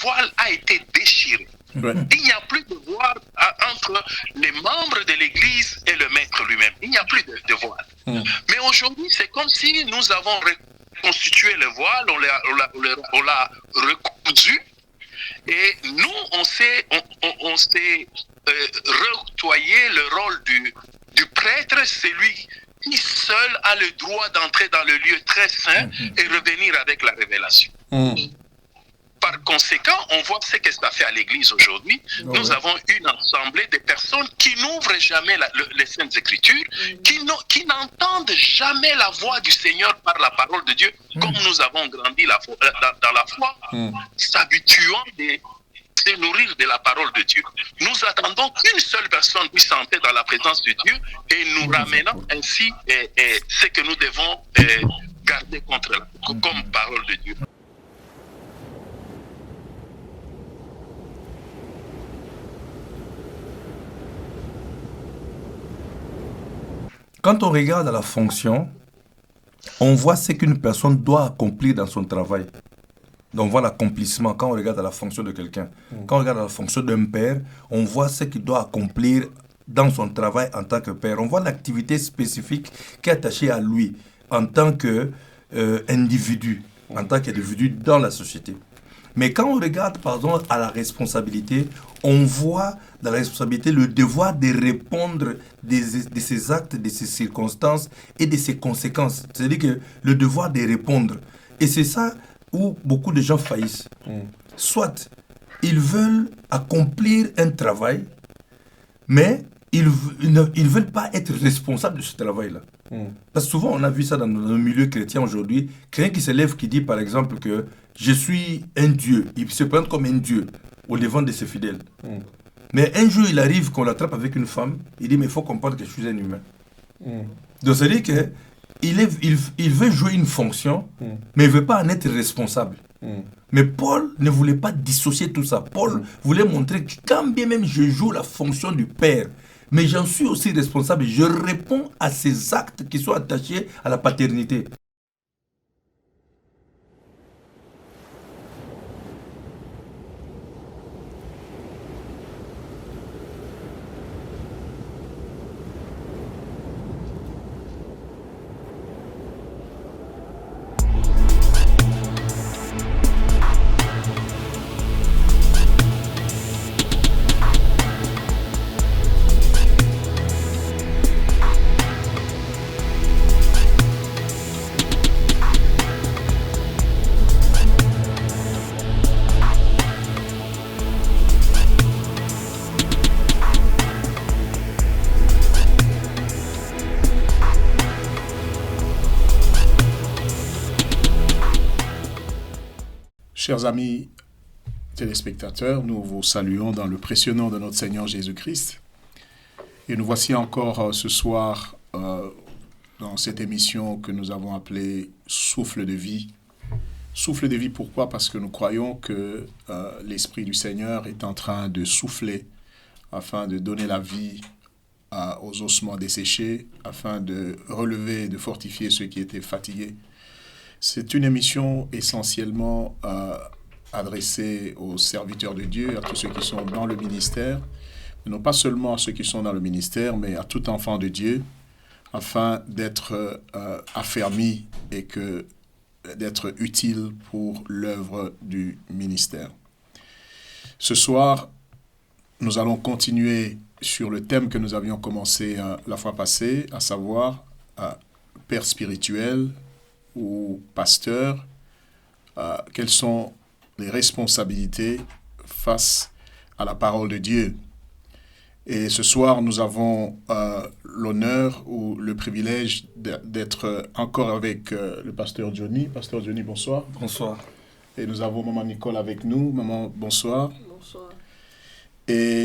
voile a été déchiré. Ouais. Il n'y a plus de voile entre les membres de l'Église et le maître lui-même. Il n'y a plus de voile. Mais aujourd'hui, c'est comme si nous avons reconstitué le voile, on l'a recousu, et nous, on s'est octroyé le rôle du prêtre, celui qui seul a le droit d'entrer dans le lieu très saint et revenir avec la révélation. Par conséquent, on voit ce que ça fait à l'Église aujourd'hui. Nous avons une assemblée de personnes qui n'ouvrent jamais les Saintes Écritures, qui n'entendent jamais la voix du Seigneur par la parole de Dieu, comme nous avons grandi dans la foi, s'habituant de se nourrir de la parole de Dieu. Nous attendons qu'une seule personne puisse entrer dans la présence de Dieu et nous ramenant ainsi ce que nous devons garder comme parole de Dieu. Quand on regarde la fonction, on voit ce qu'une personne doit accomplir dans son travail. Donc on voit l'accomplissement quand on regarde la fonction de quelqu'un. Quand on regarde la fonction d'un père, on voit ce qu'il doit accomplir dans son travail en tant que père. On voit l'activité spécifique qui est attachée à lui en tant qu'individu, en tant qu'individu dans la société. Mais quand on regarde, pardon, à la responsabilité, on voit dans la responsabilité le devoir de répondre de ses actes, de ses circonstances et de ses conséquences. C'est-à-dire que le devoir de répondre. Et c'est ça où beaucoup de gens faillissent. Soit ils veulent accomplir un travail, mais ils ne veulent pas être responsables de ce travail-là. Parce que souvent, on a vu ça dans nos milieux chrétiens aujourd'hui. Quelqu'un qui se lève, qui dit par exemple que je suis un Dieu. Il se présente comme un Dieu au devant de ses fidèles. Mais un jour, il arrive qu'on l'attrape avec une femme. Il dit, mais il faut comprendre que je suis un humain. Donc, ça veut dire qu'il veut jouer une fonction, mais il ne veut pas en être responsable. Mais Paul ne voulait pas dissocier tout ça. Paul voulait montrer que quand bien même je joue la fonction du Père, mais j'en suis aussi responsable. Je réponds à ces actes qui sont attachés à la paternité. Chers amis téléspectateurs, nous vous saluons dans le précieux nom de notre Seigneur Jésus-Christ. Et nous voici encore ce soir dans cette émission que nous avons appelée Souffle de vie. Souffle de vie, pourquoi? Parce que nous croyons que l'Esprit du Seigneur est en train de souffler afin de donner la vie aux ossements desséchés, afin de relever et de fortifier ceux qui étaient fatigués. C'est une émission essentiellement adressée aux serviteurs de Dieu, à tous ceux qui sont dans le ministère, mais non pas seulement à ceux qui sont dans le ministère, mais à tout enfant de Dieu, afin d'être affermi et d'être utile pour l'œuvre du ministère. Ce soir, nous allons continuer sur le thème que nous avions commencé la fois passée, à savoir Père spirituel ou pasteur, quelles sont les responsabilités face à la parole de Dieu. Et ce soir, nous avons l'honneur ou le privilège d'être encore avec le pasteur Johnny. Pasteur Johnny, bonsoir. Bonsoir. Et nous avons Maman Nicole avec nous. Maman, bonsoir. Bonsoir. Et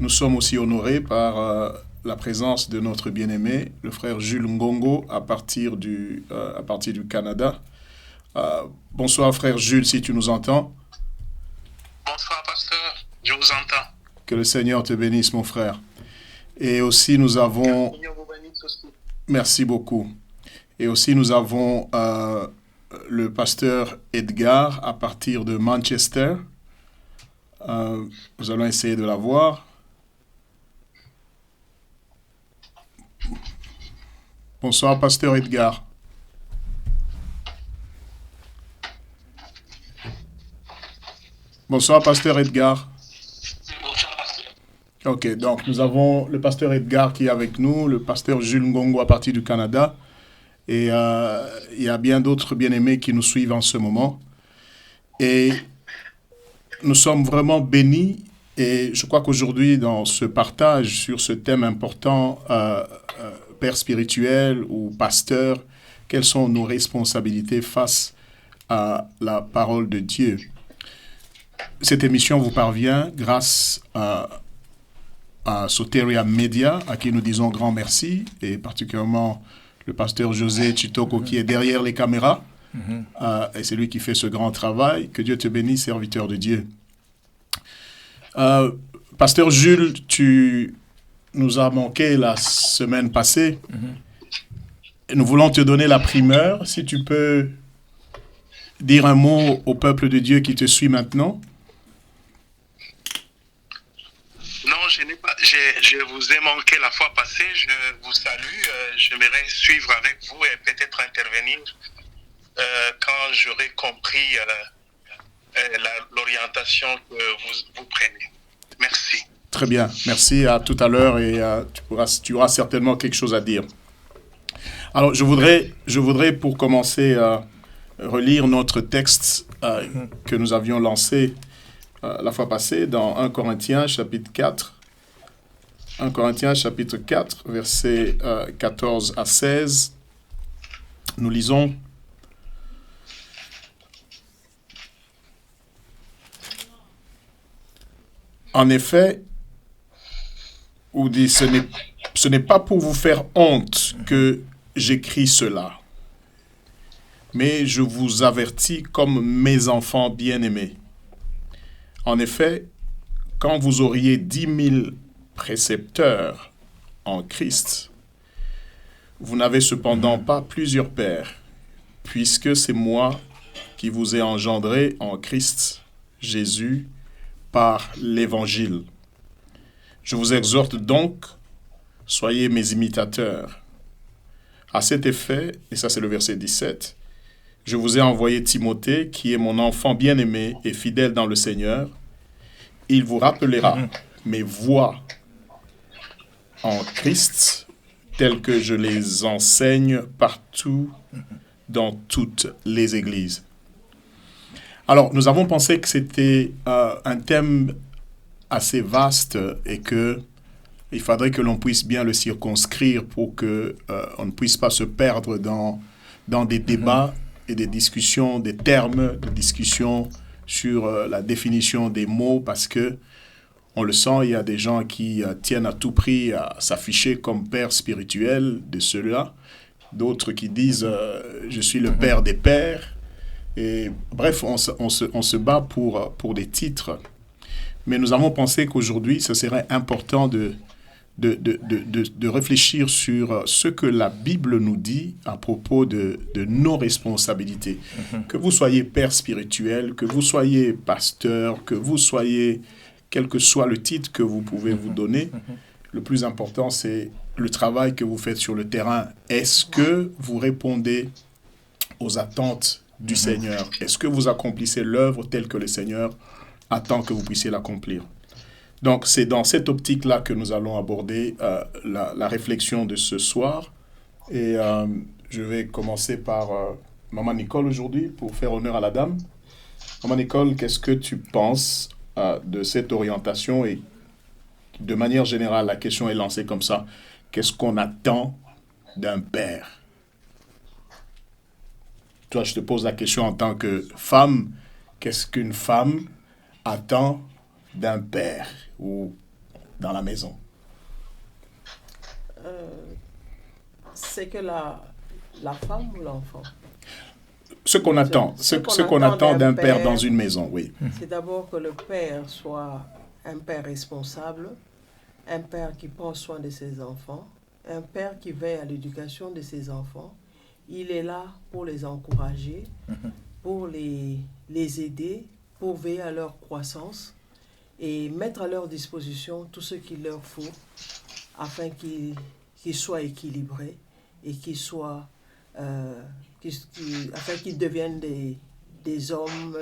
nous sommes aussi honorés par la présence de notre bien-aimé, le frère Jules Ngongo, à partir du Canada. Bonsoir, frère Jules, si tu nous entends. Bonsoir, pasteur. Je vous entends. Que le Seigneur te bénisse, mon frère. Et aussi, nous avons... Que le Seigneur vous bénisse aussi. Merci beaucoup. Et aussi, nous avons le pasteur Edgar, à partir de Manchester. Nous allons essayer de la voir. Bonsoir, pasteur Edgar. Bonsoir, pasteur Edgar. Ok, donc nous avons le pasteur Edgar qui est avec nous, le pasteur Jules Ngongo à partir du Canada, et il y a bien d'autres bien-aimés qui nous suivent en ce moment. Et nous sommes vraiment bénis, et je crois qu'aujourd'hui, dans ce partage sur ce thème important, père spirituel ou pasteur, quelles sont nos responsabilités face à la parole de Dieu. Cette émission vous parvient grâce à Soteria Media, à qui nous disons grand merci, et particulièrement le pasteur José Chitoko qui est derrière les caméras, et c'est lui qui fait ce grand travail. Que Dieu te bénisse, serviteur de Dieu. Pasteur Jules, tu nous as manqué la semaine passée. Et nous voulons te donner la primeur. Si tu peux dire un mot au peuple de Dieu qui te suit maintenant. Non, je vous ai manqué la fois passée. Je vous salue. J'aimerais suivre avec vous et peut-être intervenir quand j'aurai compris l'orientation que vous prenez. Merci. Très bien. Merci. À tout à l'heure et tu auras certainement quelque chose à dire. Alors, je voudrais pour commencer relire notre texte que nous avions lancé la fois passée dans 1 Corinthiens chapitre 4. 1 Corinthiens chapitre 4, versets 14 à 16. Nous lisons. En effet, ou dit, ce n'est pas pour vous faire honte que j'écris cela, mais je vous avertis comme mes enfants bien-aimés. En effet, quand vous auriez 10 000 précepteurs en Christ, vous n'avez cependant pas plusieurs pères, puisque c'est moi qui vous ai engendré en Christ Jésus par l'Évangile. Je vous exhorte donc, soyez mes imitateurs. À cet effet, et ça c'est le verset 17, je vous ai envoyé Timothée, qui est mon enfant bien-aimé et fidèle dans le Seigneur. Il vous rappellera mes voies en Christ, telles que je les enseigne partout dans toutes les églises. Alors, nous avons pensé que c'était un thème assez vaste et qu'il faudrait que l'on puisse bien le circonscrire pour qu'on ne puisse pas se perdre dans des débats et des discussions, des termes de discussion sur la définition des mots, parce que on le sent, il y a des gens qui tiennent à tout prix à s'afficher comme père spirituel de ceux-là, d'autres qui disent je suis le père des pères, et bref, on se bat pour des titres. Mais nous avons pensé qu'aujourd'hui, ce serait important de réfléchir sur ce que la Bible nous dit à propos de nos responsabilités. Que vous soyez père spirituel, que vous soyez pasteur, que vous soyez, quel que soit le titre que vous pouvez vous donner, le plus important, c'est le travail que vous faites sur le terrain. Est-ce que vous répondez aux attentes du Seigneur? Est-ce que vous accomplissez l'œuvre telle que le Seigneur attend que vous puissiez l'accomplir? Donc, c'est dans cette optique-là que nous allons aborder la réflexion de ce soir. Et je vais commencer par Maman Nicole aujourd'hui, pour faire honneur à la dame. Maman Nicole, qu'est-ce que tu penses de cette orientation? Et de manière générale, la question est lancée comme ça. Qu'est-ce qu'on attend d'un père? Toi, je te pose la question en tant que femme. Qu'est-ce qu'une femme attend d'un père ou dans la maison? C'est que la femme ou l'enfant? Ce qu'on attend, ce qu'on attend d'un père dans une maison, oui. C'est d'abord que le père soit un père responsable, un père qui prend soin de ses enfants, un père qui veille à l'éducation de ses enfants. Il est là pour les encourager, pour les aider, pour veiller à leur croissance. et mettre à leur disposition tout ce qu'il leur faut afin qu'ils soient équilibrés et afin qu'ils deviennent des hommes,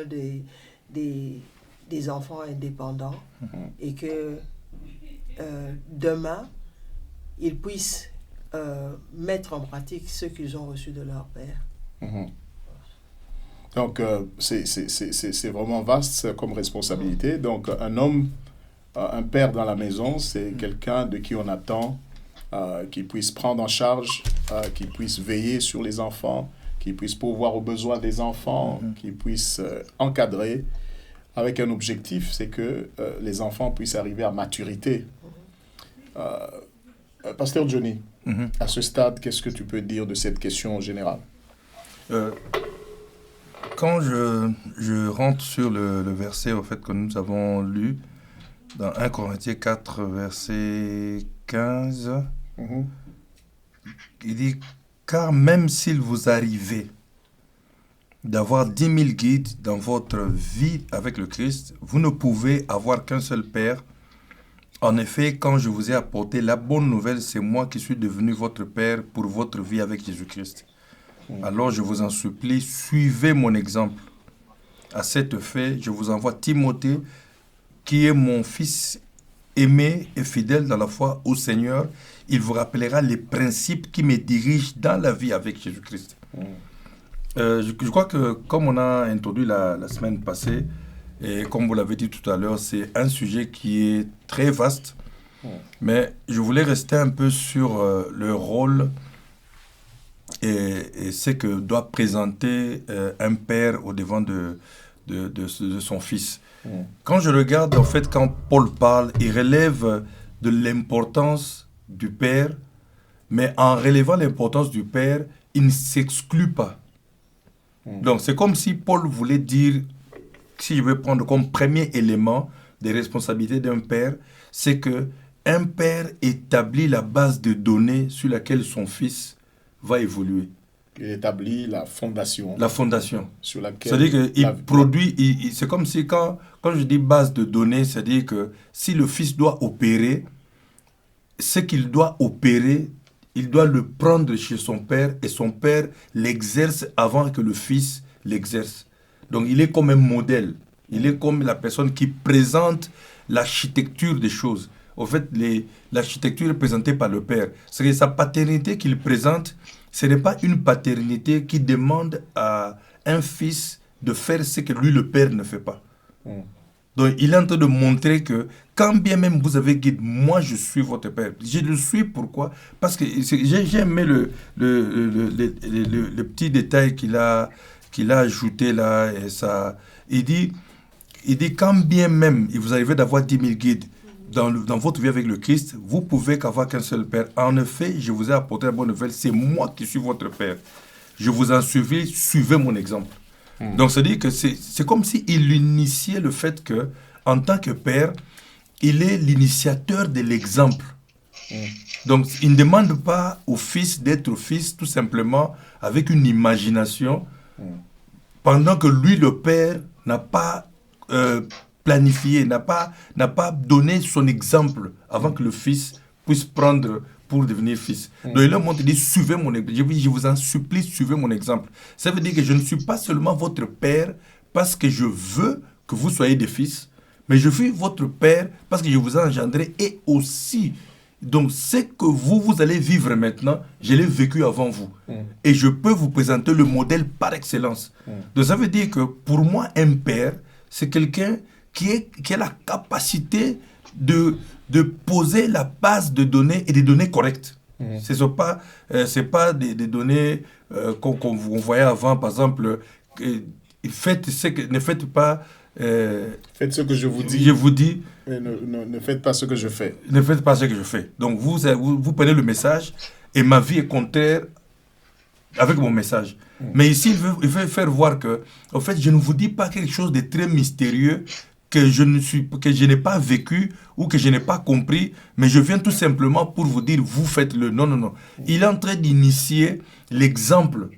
des enfants indépendants et que demain, ils puissent mettre en pratique ce qu'ils ont reçu de leur père. Donc, c'est vraiment vaste comme responsabilité. Donc, un homme, un père dans la maison, c'est quelqu'un de qui on attend qu'il puisse prendre en charge, qu'il puisse veiller sur les enfants, qu'il puisse pourvoir aux besoins des enfants, qu'il puisse encadrer avec un objectif, c'est que les enfants puissent arriver à maturité. Pasteur Johnny, à ce stade, qu'est-ce que tu peux dire de cette question générale? Quand je rentre sur le verset au fait, que nous avons lu dans 1 Corinthiens 4, verset 15, il dit « Car même s'il vous arrivait d'avoir 10 000 guides dans votre vie avec le Christ, vous ne pouvez avoir qu'un seul Père. En effet, quand je vous ai apporté la bonne nouvelle, c'est moi qui suis devenu votre Père pour votre vie avec Jésus-Christ. Alors je vous en supplie, suivez mon exemple. À cet effet, je vous envoie Timothée, qui est mon fils aimé et fidèle dans la foi au Seigneur. Il vous rappellera les principes qui me dirigent dans la vie avec Jésus-Christ. Je crois que, comme on a introduit la semaine passée, et comme vous l'avez dit tout à l'heure, c'est un sujet qui est très vaste. Mais je voulais rester un peu sur le rôle et ce que doit présenter un père au devant de son fils. Quand je regarde, en fait, quand Paul parle, il relève de l'importance du père, mais en relevant l'importance du père, il ne s'exclut pas. Donc, c'est comme si Paul voulait dire, si je veux prendre comme premier élément des responsabilités d'un père, c'est que un père établit la base de données sur laquelle son fils va évoluer. Il établit la fondation. La fondation. Sur laquelle... C'est-à-dire qu'il produit... c'est comme si quand je dis base de données, c'est-à-dire que si le fils doit opérer, ce qu'il doit opérer, il doit le prendre chez son père et son père l'exerce avant que le fils l'exerce. Donc il est comme un modèle. Il est comme la personne qui présente l'architecture des choses. En fait, l'architecture est présentée par le père. C'est que sa paternité qu'il présente, ce n'est pas une paternité qui demande à un fils de faire ce que lui, le père, ne fait pas. Donc, il est en train de montrer que quand bien même vous avez guide, moi, je suis votre père. Je le suis, pourquoi? Parce que j'ai aimé le petit détail qu'il a ajouté là. Et ça, il dit, quand bien même il vous arrivait d'avoir 10 000 guides dans votre vie avec le Christ, vous pouvez qu'avoir qu'un seul Père. En effet, je vous ai apporté la bonne nouvelle, c'est moi qui suis votre Père. Je vous en suivais, suivez mon exemple. Donc, c'est-à-dire que c'est comme s'il initiait le fait que, en tant que Père, il est l'initiateur de l'exemple. Donc, il ne demande pas au fils d'être fils tout simplement avec une imagination, pendant que lui, le Père, n'a pas planifié, n'a pas donné son exemple avant que le fils puisse prendre pour devenir fils. Donc il leur montre, il dit, suivez mon exemple. Je vous en supplie, suivez mon exemple. Ça veut dire que je ne suis pas seulement votre père parce que je veux que vous soyez des fils, mais je suis votre père parce que je vous ai engendré et aussi, donc ce que vous allez vivre maintenant, je l'ai vécu avant vous. Et je peux vous présenter le modèle par excellence. Donc ça veut dire que pour moi, un père, c'est quelqu'un qui a la capacité de poser la base de données et des données correctes. Ce n'est pas des données qu'on voyait avant, par exemple, ne faites pas... faites ce que je vous dis. Je vous dis. Ne faites pas ce que je fais. Ne faites pas ce que je fais. Donc vous prenez le message et ma vie est contraire avec mon message. Mais ici, il veut faire voir que, en fait, je ne vous dis pas quelque chose de très mystérieux que je n'ai pas vécu ou que je n'ai pas compris, mais je viens tout simplement pour vous dire, vous faites-le. Non. Il est en train d'initier l'exemple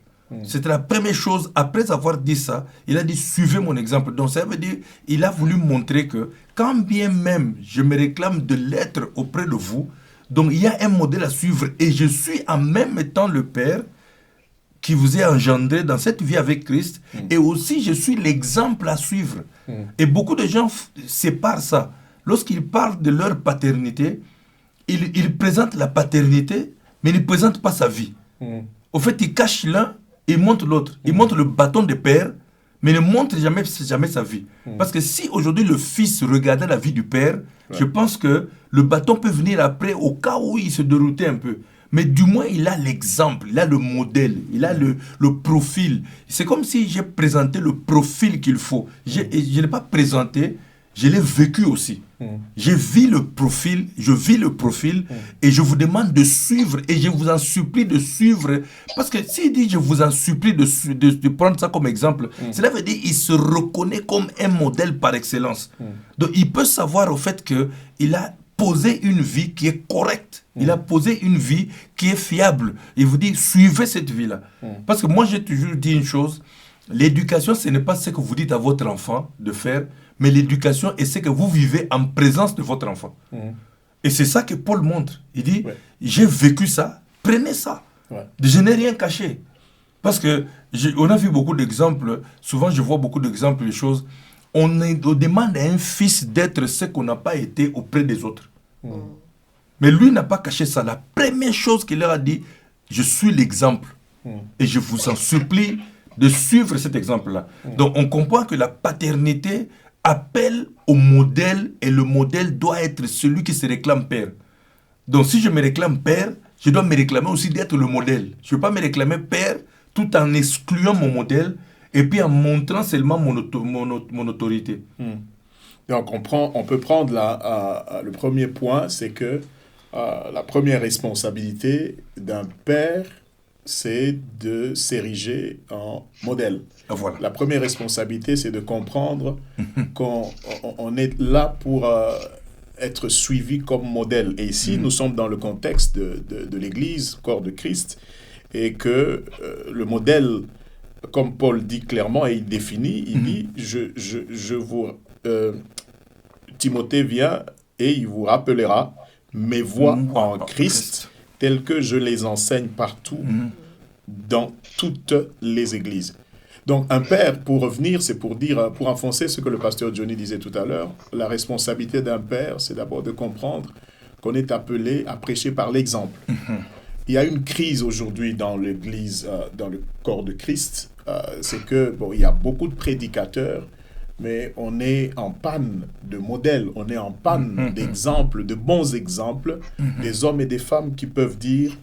C'était la première chose. Après avoir dit ça, il a dit suivez mon exemple. Donc ça veut dire il a voulu montrer que quand bien même je me réclame de l'être auprès de vous, donc il y a un modèle à suivre et je suis en même temps le Père qui vous a engendré dans cette vie avec Christ et aussi je suis l'exemple à suivre. Et beaucoup de gens séparent ça. Lorsqu'ils parlent de leur paternité, ils présentent la paternité, mais ils ne présentent pas sa vie. Au fait, ils cachent l'un et ils montrent l'autre. Ils montrent le bâton de père, mais ne montrent jamais sa vie. Parce que si aujourd'hui le fils regardait la vie du père, je pense que le bâton peut venir après au cas où il se déroutait un peu. Mais du moins, il a l'exemple, il a le modèle, il a le profil. C'est comme si j'ai présenté le profil qu'il faut. Je n'ai pas présenté, je l'ai vécu aussi. Je vis le profil et je vous demande de suivre et je vous en supplie de suivre. Parce que s'il dit je vous en supplie de prendre ça comme exemple, cela veut dire qu'il se reconnaît comme un modèle par excellence. Donc il peut savoir au fait qu'il a posé une vie qui est correcte. Il a posé une vie qui est fiable. Il vous dit suivez cette vie-là. Parce que moi j'ai toujours dit une chose, l'éducation ce n'est pas ce que vous dites à votre enfant de faire, mais l'éducation est ce que vous vivez en présence de votre enfant. Et c'est ça que Paul montre. Il dit, j'ai vécu ça, prenez ça. Je n'ai rien caché. Parce que on a vu beaucoup d'exemples, souvent je vois beaucoup d'exemples de choses, on demande à un fils d'être ce qu'on n'a pas été auprès des autres. Mais lui n'a pas caché ça. La première chose qu'il leur a dit, je suis l'exemple. Et je vous en supplie de suivre cet exemple-là. Donc on comprend que la paternité appelle au modèle et le modèle doit être celui qui se réclame père. Donc si je me réclame père, je dois me réclamer aussi d'être le modèle. Je ne veux pas me réclamer père tout en excluant mon modèle et puis en montrant seulement mon autorité. Donc on peut prendre le premier point, c'est que la première responsabilité d'un père, c'est de s'ériger en modèle. Voilà. La première responsabilité, c'est de comprendre qu'on est là pour être suivi comme modèle. Et ici, nous sommes dans le contexte de l'Église, corps de Christ, et que le modèle, comme Paul dit clairement et il définit, il dit, Timothée vient et il vous rappellera mes voies en Christ, telles que je les enseigne partout dans toutes les églises. Donc un père, pour revenir, c'est pour dire, pour enfoncer ce que le pasteur Johnny disait tout à l'heure, la responsabilité d'un père, c'est d'abord de comprendre qu'on est appelé à prêcher par l'exemple. Il y a une crise aujourd'hui dans l'église, dans le corps de Christ, c'est que, il y a beaucoup de prédicateurs, mais on est en panne de modèles, on est en panne d'exemples, de bons exemples, des hommes et des femmes qui peuvent dire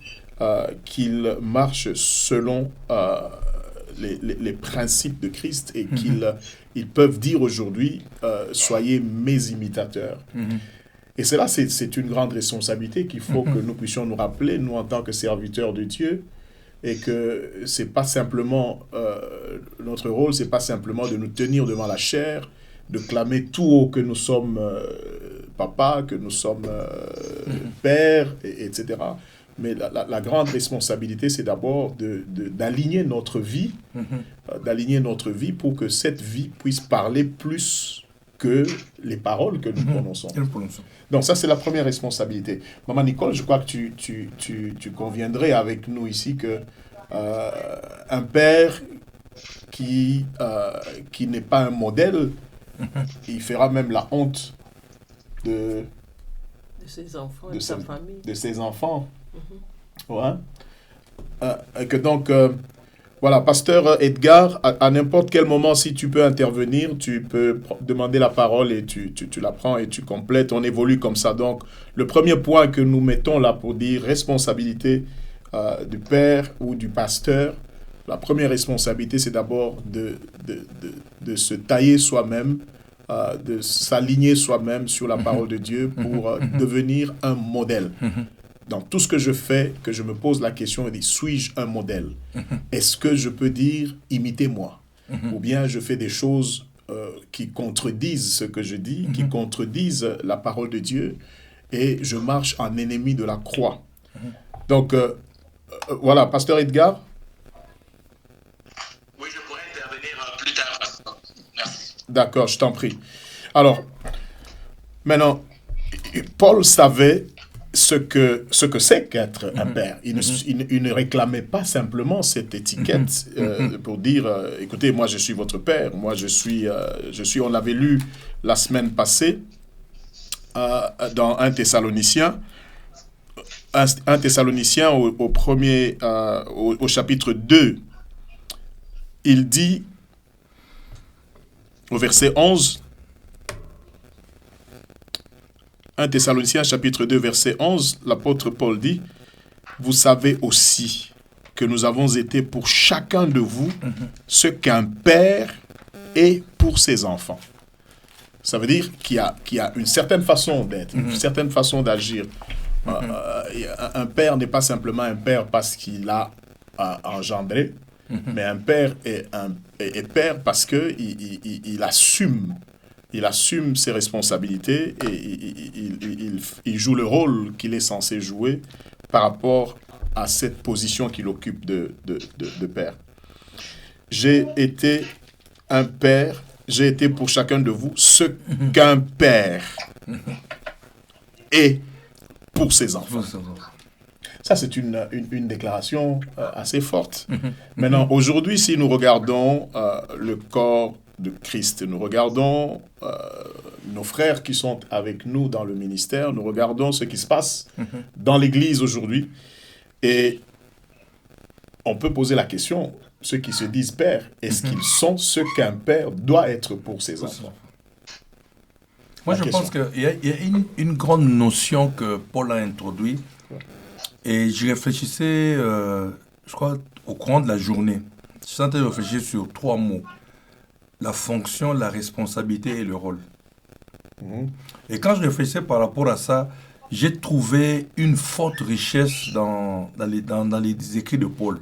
qu'ils marchent selon les principes de Christ et qu'ils peuvent dire aujourd'hui soyez mes imitateurs. Et cela, c'est une grande responsabilité qu'il faut que nous puissions nous rappeler, nous en tant que serviteurs de Dieu, et que c'est pas simplement notre rôle, c'est pas simplement de nous tenir devant la chair, de clamer tout haut que nous sommes papa, que nous sommes père, etc. Mais la grande responsabilité, c'est d'abord d'aligner notre vie, pour que cette vie puisse parler plus que les paroles que nous prononçons. Donc ça, c'est la première responsabilité. Maman Nicole, je crois que tu conviendrais avec nous ici que un père qui n'est pas un modèle, il fera même la honte de ses enfants, de sa famille. De ses enfants. Ouais. Que donc, voilà, pasteur Edgar, à n'importe quel moment, si tu peux intervenir, tu peux demander la parole et tu la prends et tu complètes. On évolue comme ça. Donc, le premier point que nous mettons là pour dire responsabilité du père ou du pasteur, la première responsabilité, c'est d'abord de se tailler soi-même, de s'aligner soi-même sur la parole de Dieu pour devenir un modèle. Dans tout ce que je fais, que je me pose la question et dis, suis-je un modèle? Est-ce que je peux dire, imitez-moi? Ou bien je fais des choses qui contredisent ce que je dis, qui contredisent la parole de Dieu, et je marche en ennemi de la croix. Donc, voilà, pasteur Edgar. D'accord, je t'en prie. Alors, maintenant, Paul savait ce que c'est qu'être un père. Il ne réclamait pas simplement cette étiquette pour dire écoutez, moi je suis votre père, moi je suis on l'avait lu la semaine passée dans 1 Thessaloniciens. 1 Thessaloniciens au chapitre 2, il dit au verset 11, 1 Thessaloniciens chapitre 2 verset 11, l'apôtre Paul dit « Vous savez aussi que nous avons été pour chacun de vous ce qu'un père est pour ses enfants. » Ça veut dire qu'il y a une certaine façon d'être, une certaine façon d'agir. Un père n'est pas simplement un père parce qu'il a engendré, mais un père est père parce qu'il assume. Il assume ses responsabilités et il joue le rôle qu'il est censé jouer par rapport à cette position qu'il occupe de père. J'ai été un père, j'ai été pour chacun de vous ce qu'un père est pour ses enfants. Ça, c'est une déclaration assez forte. Maintenant, aujourd'hui, si nous regardons le corps de Christ, nous regardons nos frères qui sont avec nous dans le ministère, nous regardons ce qui se passe dans l'Église aujourd'hui, et on peut poser la question, ceux qui se disent pères, est-ce qu'ils sont ce qu'un père doit être pour ses enfants? Moi, je pense qu'il y a une grande notion que Paul a introduite, et j'y réfléchissais, je crois, au courant de la journée. Je suis en train de réfléchir sur 3 mots. La fonction, la responsabilité et le rôle. Et quand je réfléchissais par rapport à ça, j'ai trouvé une forte richesse dans les écrits de Paul.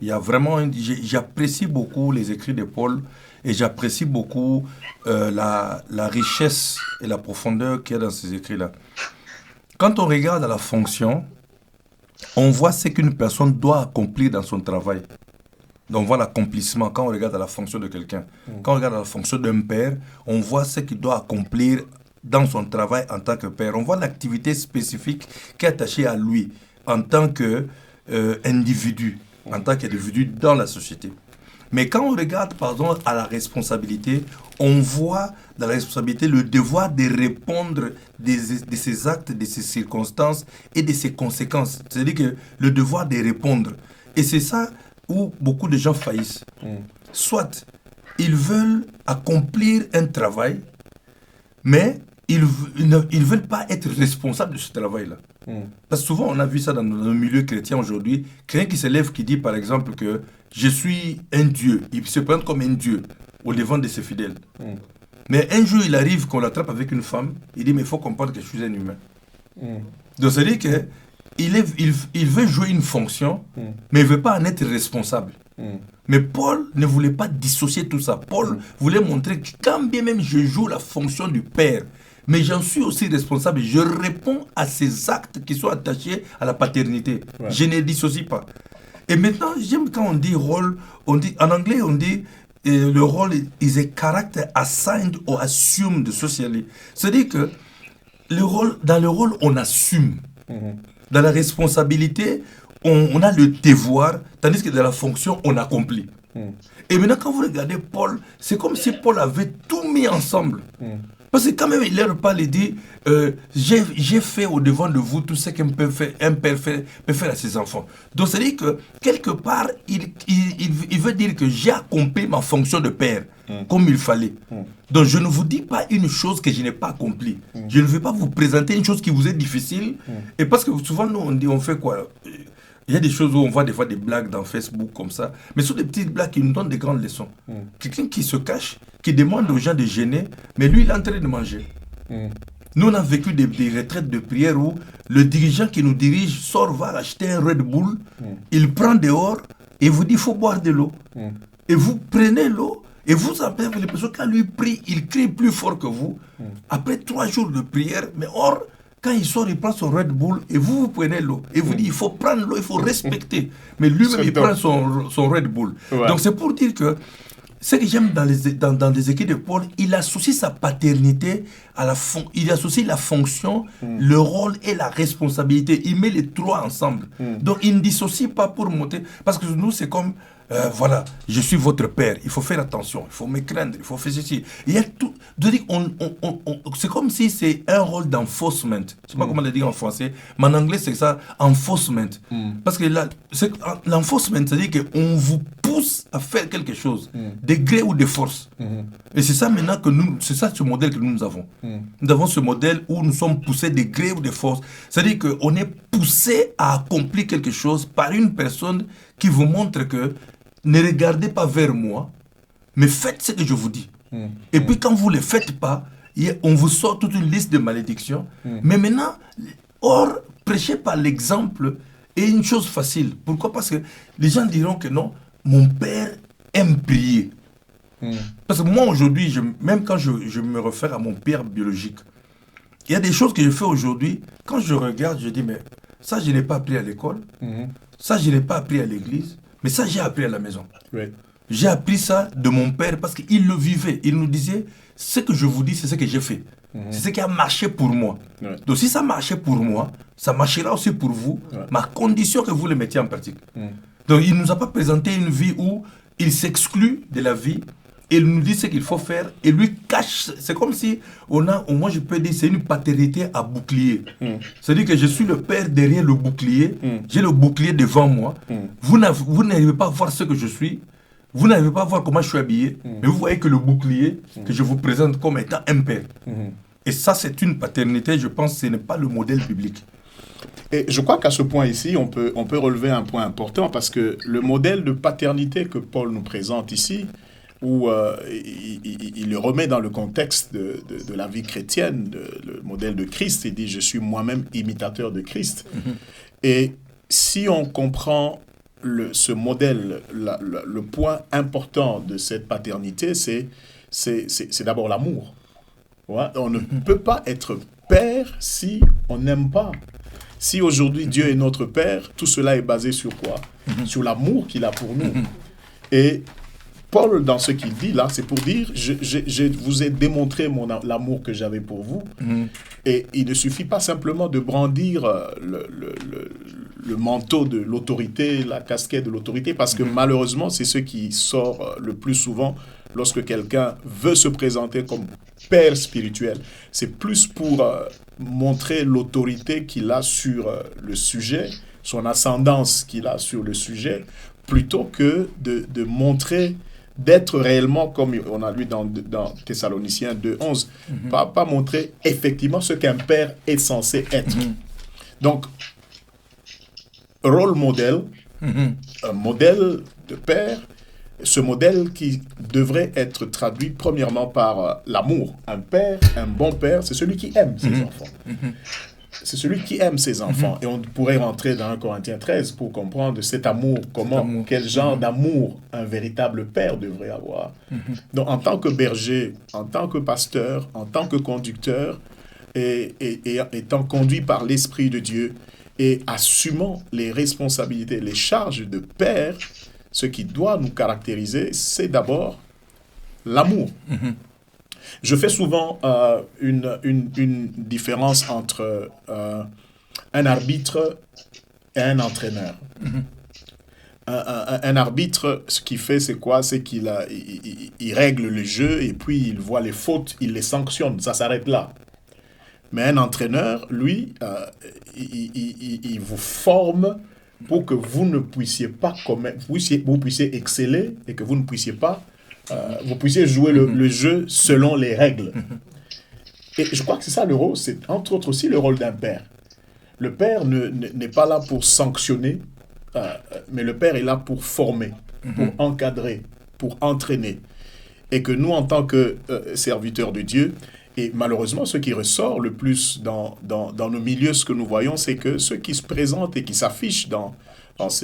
Il y a vraiment, j'apprécie beaucoup les écrits de Paul et j'apprécie beaucoup la richesse et la profondeur qu'il y a dans ces écrits-là. Quand on regarde à la fonction, on voit ce qu'une personne doit accomplir dans son travail. Donc on voit l'accomplissement quand on regarde à la fonction de quelqu'un. Quand on regarde à la fonction d'un père, on voit ce qu'il doit accomplir dans son travail en tant que père. On voit l'activité spécifique qui est attachée à lui en tant qu'individu, en tant qu'individu dans la société. Mais quand on regarde, pardon, à la responsabilité, on voit dans la responsabilité le devoir de répondre de ses actes, de ses circonstances et de ses conséquences. C'est-à-dire que le devoir de répondre. Et c'est ça où beaucoup de gens faillissent. Soit ils veulent accomplir un travail, mais ils ne veulent pas être responsables de ce travail-là. Parce que souvent, on a vu ça dans nos milieux chrétiens aujourd'hui. Quelqu'un qui se lève, qui dit par exemple que je suis un Dieu. Il se présente comme un Dieu au devant de ses fidèles. Mais un jour, il arrive qu'on l'attrape avec une femme. Il dit, mais il faut comprendre que je suis un humain. Donc, ça veut dire que il veut jouer une fonction, mais il ne veut pas en être responsable. Mais Paul ne voulait pas dissocier tout ça. Paul voulait montrer que quand bien même je joue la fonction du père, mais j'en suis aussi responsable, je réponds à ces actes qui sont attachés à la paternité. Je ne dissocie pas. Et maintenant, j'aime quand on dit rôle, en anglais on dit le rôle is a character assigned or assumed socially. C'est-à-dire que dans le rôle, on assume. Dans la responsabilité, on a le devoir, tandis que dans la fonction, on accomplit. Et maintenant, quand vous regardez Paul, c'est comme si Paul avait tout mis ensemble. Parce que quand même, il leur parle et dit, j'ai fait au devant de vous tout ce qu'un père peut faire à ses enfants. Donc, c'est-à-dire que, quelque part, il veut dire que j'ai accompli ma fonction de père, comme il fallait. Donc, je ne vous dis pas une chose que je n'ai pas accomplie. Je ne vais pas vous présenter une chose qui vous est difficile. Et parce que souvent, nous, on fait quoi? Il y a des choses où on voit des fois des blagues dans Facebook comme ça, mais ce sont des petites blagues qui nous donnent des grandes leçons. Quelqu'un qui se cache, qui demande aux gens de jeûner, mais lui, il est en train de manger. Nous, on a vécu des retraites de prière où le dirigeant qui nous dirige sort, va acheter un Red Bull, il prend dehors et vous dit il faut boire de l'eau. Et vous prenez l'eau et vous avez l'impression que quand lui prie, il crie plus fort que vous. Après 3 jours de prière, mais or, quand il sort, il prend son Red Bull et vous prenez l'eau. Et vous dites, il faut prendre l'eau, il faut respecter. Mais lui-même, il prend son Red Bull. Donc, c'est pour dire que ce que j'aime dans les écrits de Paul, il associe sa paternité à il associe la fonction, le rôle et la responsabilité. Il met les trois ensemble. Donc il ne dissocie pas pour monter. Parce que nous, c'est comme, voilà, je suis votre père. Il faut faire attention, il faut me craindre, il faut faire ceci. Il y a tout. C'est comme si c'est un rôle d'enforcement. Je ne sais pas comment le dire en français, mais en anglais, c'est ça, enforcement. Parce que l'enforcement, c'est-à-dire qu'on vous pousse à faire quelque chose, de gré ou de force. Et c'est ça maintenant que nous, c'est ça ce modèle que nous avons. Nous avons ce modèle où nous sommes poussés de gré ou de force. C'est-à-dire qu'on est poussé à accomplir quelque chose par une personne qui vous montre que ne regardez pas vers moi, mais faites ce que je vous dis. Et puis quand vous ne le faites pas, on vous sort toute une liste de malédictions. Mais maintenant, or, prêcher par l'exemple est une chose facile. Pourquoi? Parce que les gens diront que non, mon père aime prier. Parce que moi aujourd'hui, même quand je me réfère à mon père biologique, il y a des choses que je fais aujourd'hui, quand je regarde, je dis, mais ça je n'ai pas appris à l'école, ça je n'ai pas appris à l'église, mais ça j'ai appris à la maison. Oui. J'ai appris ça de mon père parce qu'il le vivait. Il nous disait, ce que je vous dis, c'est ce que j'ai fait. C'est ce qui a marché pour moi. Donc si ça marchait pour moi, ça marchera aussi pour vous, mais à condition que vous le mettiez en pratique. Donc il ne nous a pas présenté une vie où il s'exclut de la vie, et il nous dit ce qu'il faut faire, et lui cache. C'est comme si moi je peux dire, c'est une paternité à bouclier. C'est-à-dire que je suis le père derrière le bouclier, j'ai le bouclier devant moi. Vous n'arrivez pas à voir ce que je suis, vous n'arrivez pas à voir comment je suis habillé, mais vous voyez que le bouclier que je vous présente comme étant un père. Et ça, c'est une paternité, je pense que ce n'est pas le modèle biblique. Et je crois qu'à ce point ici, on peut relever un point important, parce que le modèle de paternité que Paul nous présente ici, où il le remet dans le contexte de la vie chrétienne, le modèle de Christ, il dit « Je suis moi-même imitateur de Christ ». Et si on comprend ce modèle, le point important de cette paternité, c'est d'abord l'amour. Ouais? On ne peut pas être père si on n'aime pas. Si aujourd'hui Dieu est notre Père, tout cela est basé sur quoi? Sur l'amour qu'il a pour nous. Et Paul, dans ce qu'il dit là, c'est pour dire, je vous ai démontré l'amour que j'avais pour vous. Et il ne suffit pas simplement de brandir le manteau de l'autorité, la casquette de l'autorité, parce que malheureusement, c'est ce qui sort le plus souvent lorsque quelqu'un veut se présenter comme père spirituel. C'est plus pour montrer l'autorité qu'il a sur le sujet, son ascendance qu'il a sur le sujet, plutôt que de montrer, d'être réellement, comme on a lu dans Thessaloniciens 2:11, pas montrer effectivement ce qu'un père est censé être. Donc, rôle modèle, un modèle de père, ce modèle qui devrait être traduit premièrement par l'amour. Un père, un bon père, c'est celui qui aime ses enfants. C'est celui qui aime ses enfants. Et on pourrait rentrer dans 1 Corinthiens 13 pour comprendre cet amour, quel genre d'amour un véritable père devrait avoir. Donc, en tant que berger, en tant que pasteur, en tant que conducteur, et étant conduit par l'Esprit de Dieu, et assumant les responsabilités, les charges de père, ce qui doit nous caractériser, c'est d'abord l'amour. Je fais souvent une différence entre un arbitre et un entraîneur. Un arbitre, ce qu'il fait, c'est quoi? C'est qu'il règle le jeu et puis il voit les fautes, il les sanctionne. Ça s'arrête là. Mais un entraîneur, lui, il vous forme pour que vous ne puissiez pas commettre, vous puissiez exceller et que vous ne puissiez pas, vous puissiez jouer le jeu selon les règles. Et je crois que c'est ça le rôle, c'est entre autres aussi le rôle d'un père. Le père n'est pas là pour sanctionner, mais le père est là pour former, pour encadrer, pour entraîner. Et que nous, en tant que serviteurs de Dieu, et malheureusement, ce qui ressort le plus dans nos milieux, ce que nous voyons, c'est que ceux qui se présentent et qui s'affichent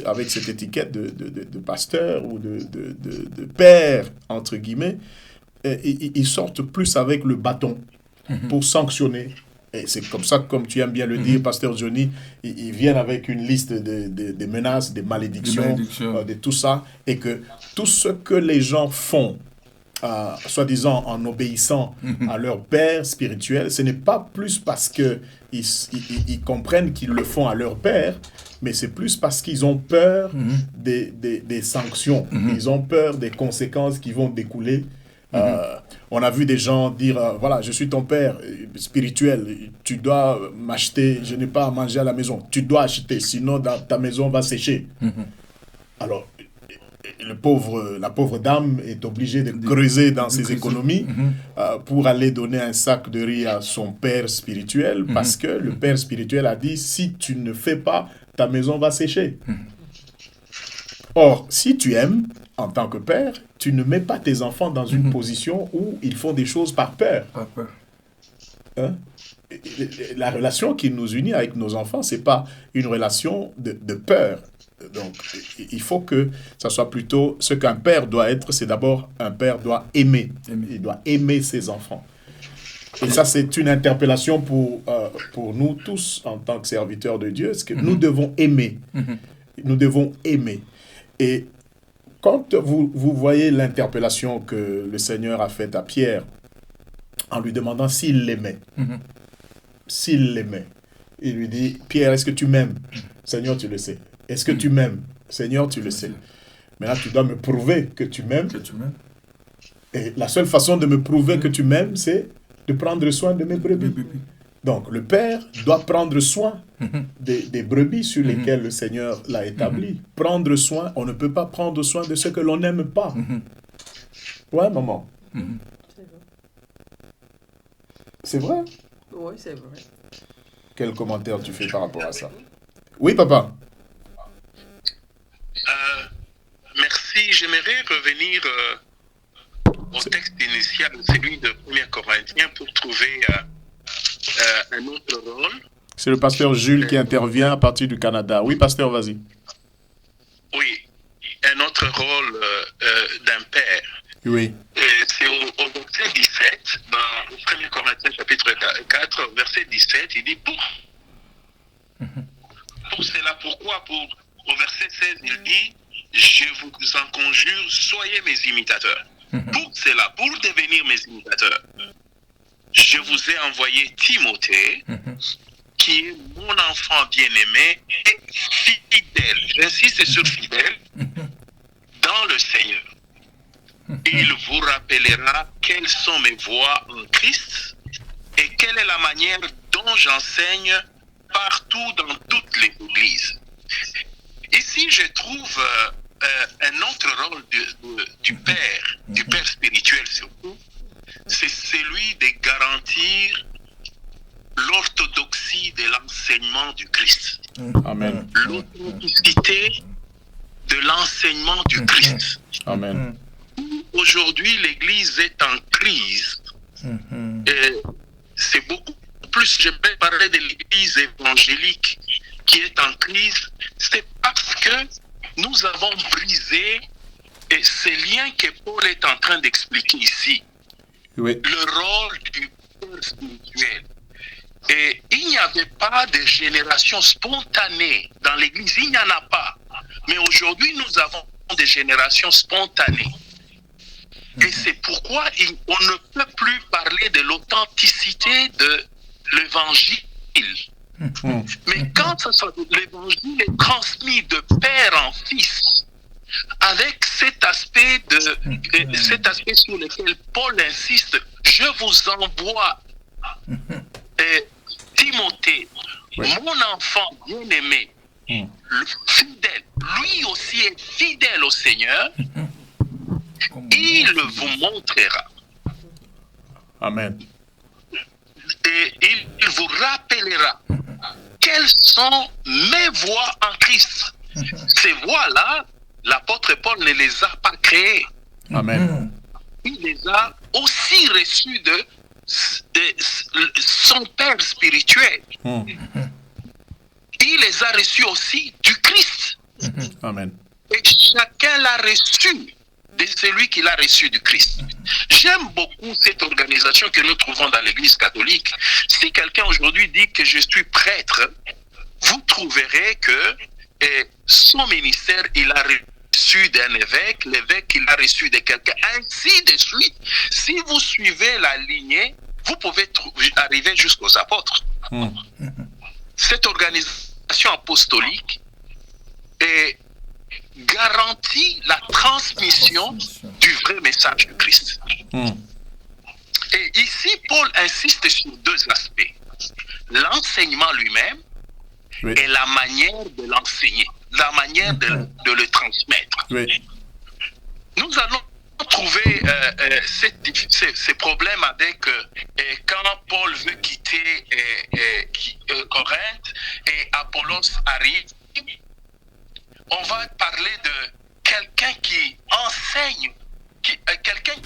avec cette étiquette de pasteur ou de père, entre guillemets, ils sortent plus avec le bâton pour sanctionner, Et c'est comme ça, comme tu aimes bien le dire, Pasteur Johnny, ils viennent avec une liste de menaces, de malédictions, de tout ça, et que tout ce que les gens font, soi-disant en obéissant à leur père spirituel, ce n'est pas plus parce qu'ils comprennent qu'ils le font à leur père, mais c'est plus parce qu'ils ont peur des sanctions, ils ont peur des conséquences qui vont découler. On a vu des gens dire, voilà, je suis ton père spirituel, tu dois m'acheter, je n'ai pas à manger à la maison, tu dois acheter, sinon ta maison va sécher. Alors, la pauvre dame est obligée de creuser dans ses économies pour aller donner un sac de riz à son père spirituel, parce que le père spirituel a dit, si tu ne fais pas, ta maison va sécher. Or, si tu aimes, en tant que père, tu ne mets pas tes enfants dans une position où ils font des choses par peur. Hein? La relation qui nous unit avec nos enfants, ce n'est pas une relation de peur. Donc, il faut que ça soit plutôt ce qu'un père doit être, c'est d'abord un père doit aimer. Il doit aimer ses enfants. Et ça, c'est une interpellation pour nous tous en tant que serviteurs de Dieu, c'est que nous devons aimer. Nous devons aimer. Et quand vous voyez l'interpellation que le Seigneur a faite à Pierre en lui demandant s'il l'aimait, s'il l'aimait, il lui dit, Pierre, est-ce que tu m'aimes? Seigneur, tu le sais. Est-ce que tu m'aimes? Seigneur, tu le sais. Maintenant, tu dois me prouver que tu m'aimes. Et la seule façon de me prouver que tu m'aimes, c'est de prendre soin de mes brebis. Donc, le Père doit prendre soin des brebis sur lesquelles le Seigneur l'a établi. Prendre soin, on ne peut pas prendre soin de ce que l'on n'aime pas. Ouais, maman. C'est vrai? Oui, c'est vrai. Quel commentaire tu fais par rapport à ça? Oui, papa. Merci. J'aimerais revenir au texte initial, celui de 1 Corinthiens, pour trouver un autre rôle. C'est le pasteur Jules qui intervient à partir du Canada. Oui, pasteur, vas-y. Oui, un autre rôle d'un père. Oui. C'est au verset 17, dans 1 Corinthiens chapitre 4, verset 17, il dit pour cela, pourquoi au verset 16, il dit, je vous en conjure, soyez mes imitateurs. Pour cela, pour devenir mes imitateurs, je vous ai envoyé Timothée, qui est mon enfant bien-aimé et fidèle. J'insiste sur fidèle, dans le Seigneur. Il vous rappellera quelles sont mes voies en Christ et quelle est la manière dont j'enseigne partout dans toutes les églises. Ici, je trouve un autre rôle du père spirituel surtout, c'est celui de garantir l'orthodoxie de l'enseignement du Christ. Amen. L'authenticité de l'enseignement du Christ. Amen. Aujourd'hui, l'Église est en crise. Et c'est beaucoup plus, je vais parler de l'Église évangélique qui est en crise, c'est parce que nous avons brisé ces liens que Paul est en train d'expliquer ici. Oui. Le rôle du père spirituel. Et il n'y avait pas de génération spontanée dans l'Église, il n'y en a pas. Mais aujourd'hui, nous avons des générations spontanées. Et c'est pourquoi on ne peut plus parler de l'authenticité de l'Évangile. Mais quand l'Évangile est transmis de père en fils, avec cet aspect sur lequel Paul insiste, je vous envoie Timothée, mon enfant bien-aimé, fidèle, lui aussi est fidèle au Seigneur, il vous montrera. Amen. Et il vous rappellera quelles sont mes voies en Christ. Ces voies-là, l'apôtre Paul ne les a pas créées. Amen. Il les a aussi reçues de son père spirituel. Il les a reçues aussi du Christ. Amen. Et chacun l'a reçu de celui qu'il a reçu du Christ. J'aime beaucoup cette organisation que nous trouvons dans l'Église catholique. Si quelqu'un aujourd'hui dit que je suis prêtre, vous trouverez que son ministère, il a reçu d'un évêque, l'évêque, il a reçu de quelqu'un, ainsi de suite. Si vous suivez la lignée, vous pouvez arriver jusqu'aux apôtres. Cette organisation apostolique garantit la transmission du vrai message du Christ. Et ici, Paul insiste sur deux aspects. L'enseignement lui-même et la manière de l'enseigner, la manière de le transmettre. Nous allons trouver ces problèmes avec quand Paul veut quitter Corinthe et Apollos arrive. On va parler de quelqu'un qui enseigne, quelqu'un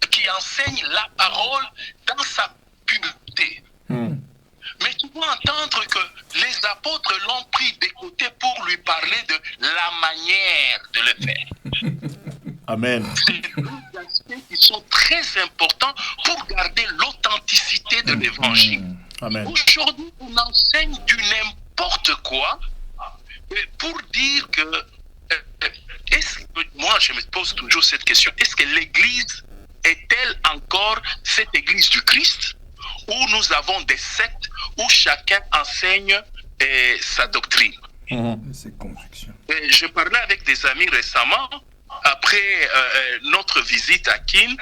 qui enseigne la parole dans sa pureté. Mais tu dois entendre que les apôtres l'ont pris de côté pour lui parler de la manière de le faire. Amen. C'est deux aspects qui sont très importants pour garder l'authenticité de l'évangile. Amen. Aujourd'hui, on enseigne du n'importe quoi pour dire que moi je me pose toujours cette question, est-ce que l'Église est-elle encore cette Église du Christ où nous avons des sectes où chacun enseigne sa doctrine? Je parlais avec des amis récemment, après notre visite à Kin,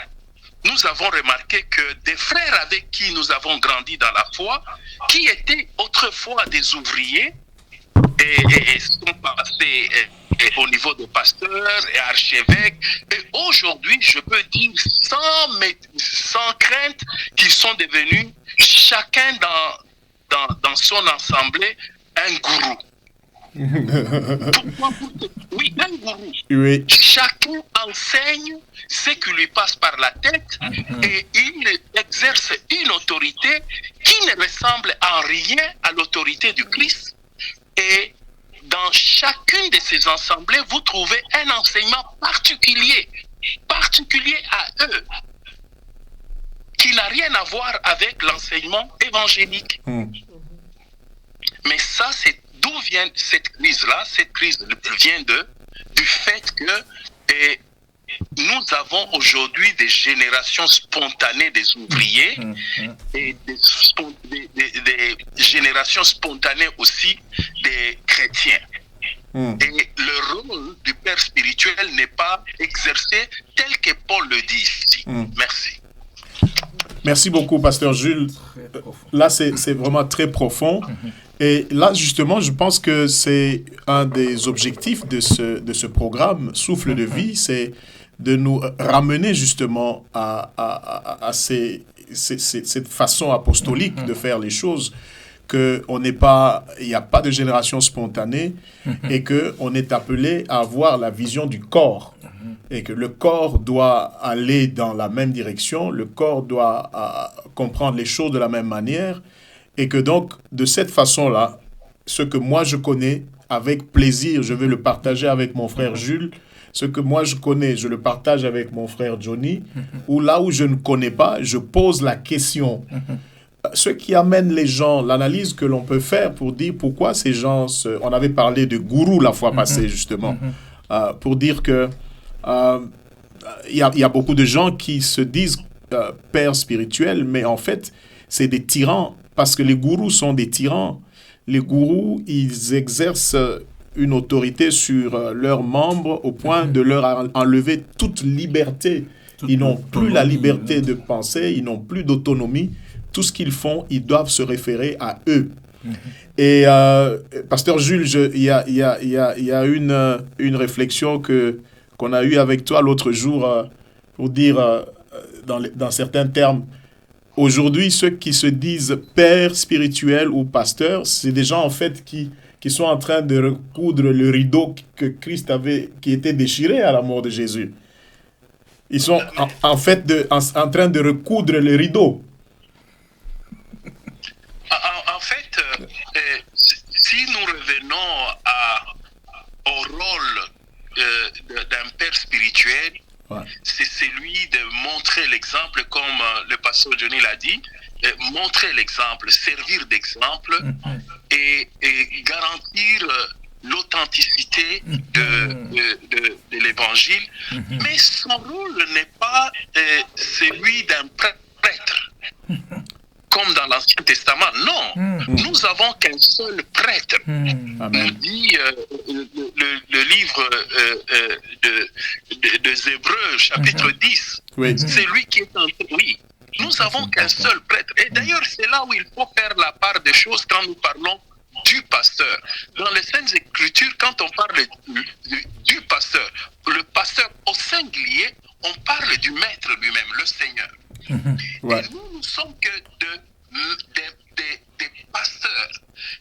nous avons remarqué que des frères avec qui nous avons grandi dans la foi, qui étaient autrefois des ouvriers, et sont passés au niveau de pasteurs et archevêques. Et aujourd'hui, je peux dire sans crainte qu'ils sont devenus chacun dans son assemblée un gourou. Oui, un gourou. Oui. Chacun enseigne ce qui lui passe par la tête et il exerce une autorité qui ne ressemble en rien à l'autorité du Christ. Et dans chacune de ces assemblées, vous trouvez un enseignement particulier à eux, qui n'a rien à voir avec l'enseignement évangélique. Mais ça, c'est d'où vient cette crise-là? Cette crise vient du fait que nous avons aujourd'hui des générations spontanées des ouvriers et des générations spontanées aussi des chrétiens. Et le rôle du père spirituel n'est pas exercé tel que Paul le dit ici. Merci. Merci beaucoup, pasteur Jules. Là, c'est vraiment très profond. Et là, justement, je pense que c'est un des objectifs de ce programme, Souffle de vie, c'est de nous ramener justement à cette façon apostolique de faire les choses, qu'il n'y a pas de génération spontanée et qu'on est appelé à avoir la vision du corps. Et que le corps doit aller dans la même direction, le corps doit comprendre les choses de la même manière, et que donc, de cette façon-là, ce que moi je connais, avec plaisir, je vais le partager avec mon frère Jules. Ce que moi je connais, je le partage avec mon frère Johnny. Ou là où je ne connais pas, je pose la question. Ce qui amène les gens, l'analyse que l'on peut faire pour dire pourquoi ces gens... On avait parlé de gourou la fois passée, justement. Pour dire que il y a beaucoup de gens qui se disent pères spirituels, mais en fait, c'est des tyrans, parce que les gourous sont des tyrans. Les gourous, ils exercent une autorité sur leurs membres au point de leur enlever toute liberté. Ils n'ont plus la liberté de penser, ils n'ont plus d'autonomie. Tout ce qu'ils font, ils doivent se référer à eux. Et pasteur Jules, il y a une réflexion qu'on a eue avec toi l'autre jour pour dire dans certains termes, aujourd'hui, ceux qui se disent pères spirituels ou pasteurs, c'est des gens en fait qui sont en train de recoudre le rideau que Christ qui était déchiré à la mort de Jésus. Ils sont en fait en train de recoudre le rideau. En fait, si nous revenons au rôle d'un père spirituel, Ouais. c'est celui de montrer l'exemple, comme le pasteur Johnny l'a dit, montrer l'exemple, servir d'exemple et garantir l'authenticité de l'évangile. Mais son rôle n'est pas celui d'un prêtre, comme dans l'Ancien Testament. Non, nous avons qu'un seul prêtre. Nous dit le livre des Hébreux, chapitre 10. Oui. C'est lui qui est entré. Oui, nous avons qu'un seul prêtre. Et d'ailleurs, c'est là où il faut faire la part des choses quand nous parlons du pasteur. Dans les Saintes Écritures, quand on parle du pasteur, le pasteur au singulier, on parle du maître lui-même, le Seigneur. Ouais. Et nous ne sommes que des pasteurs.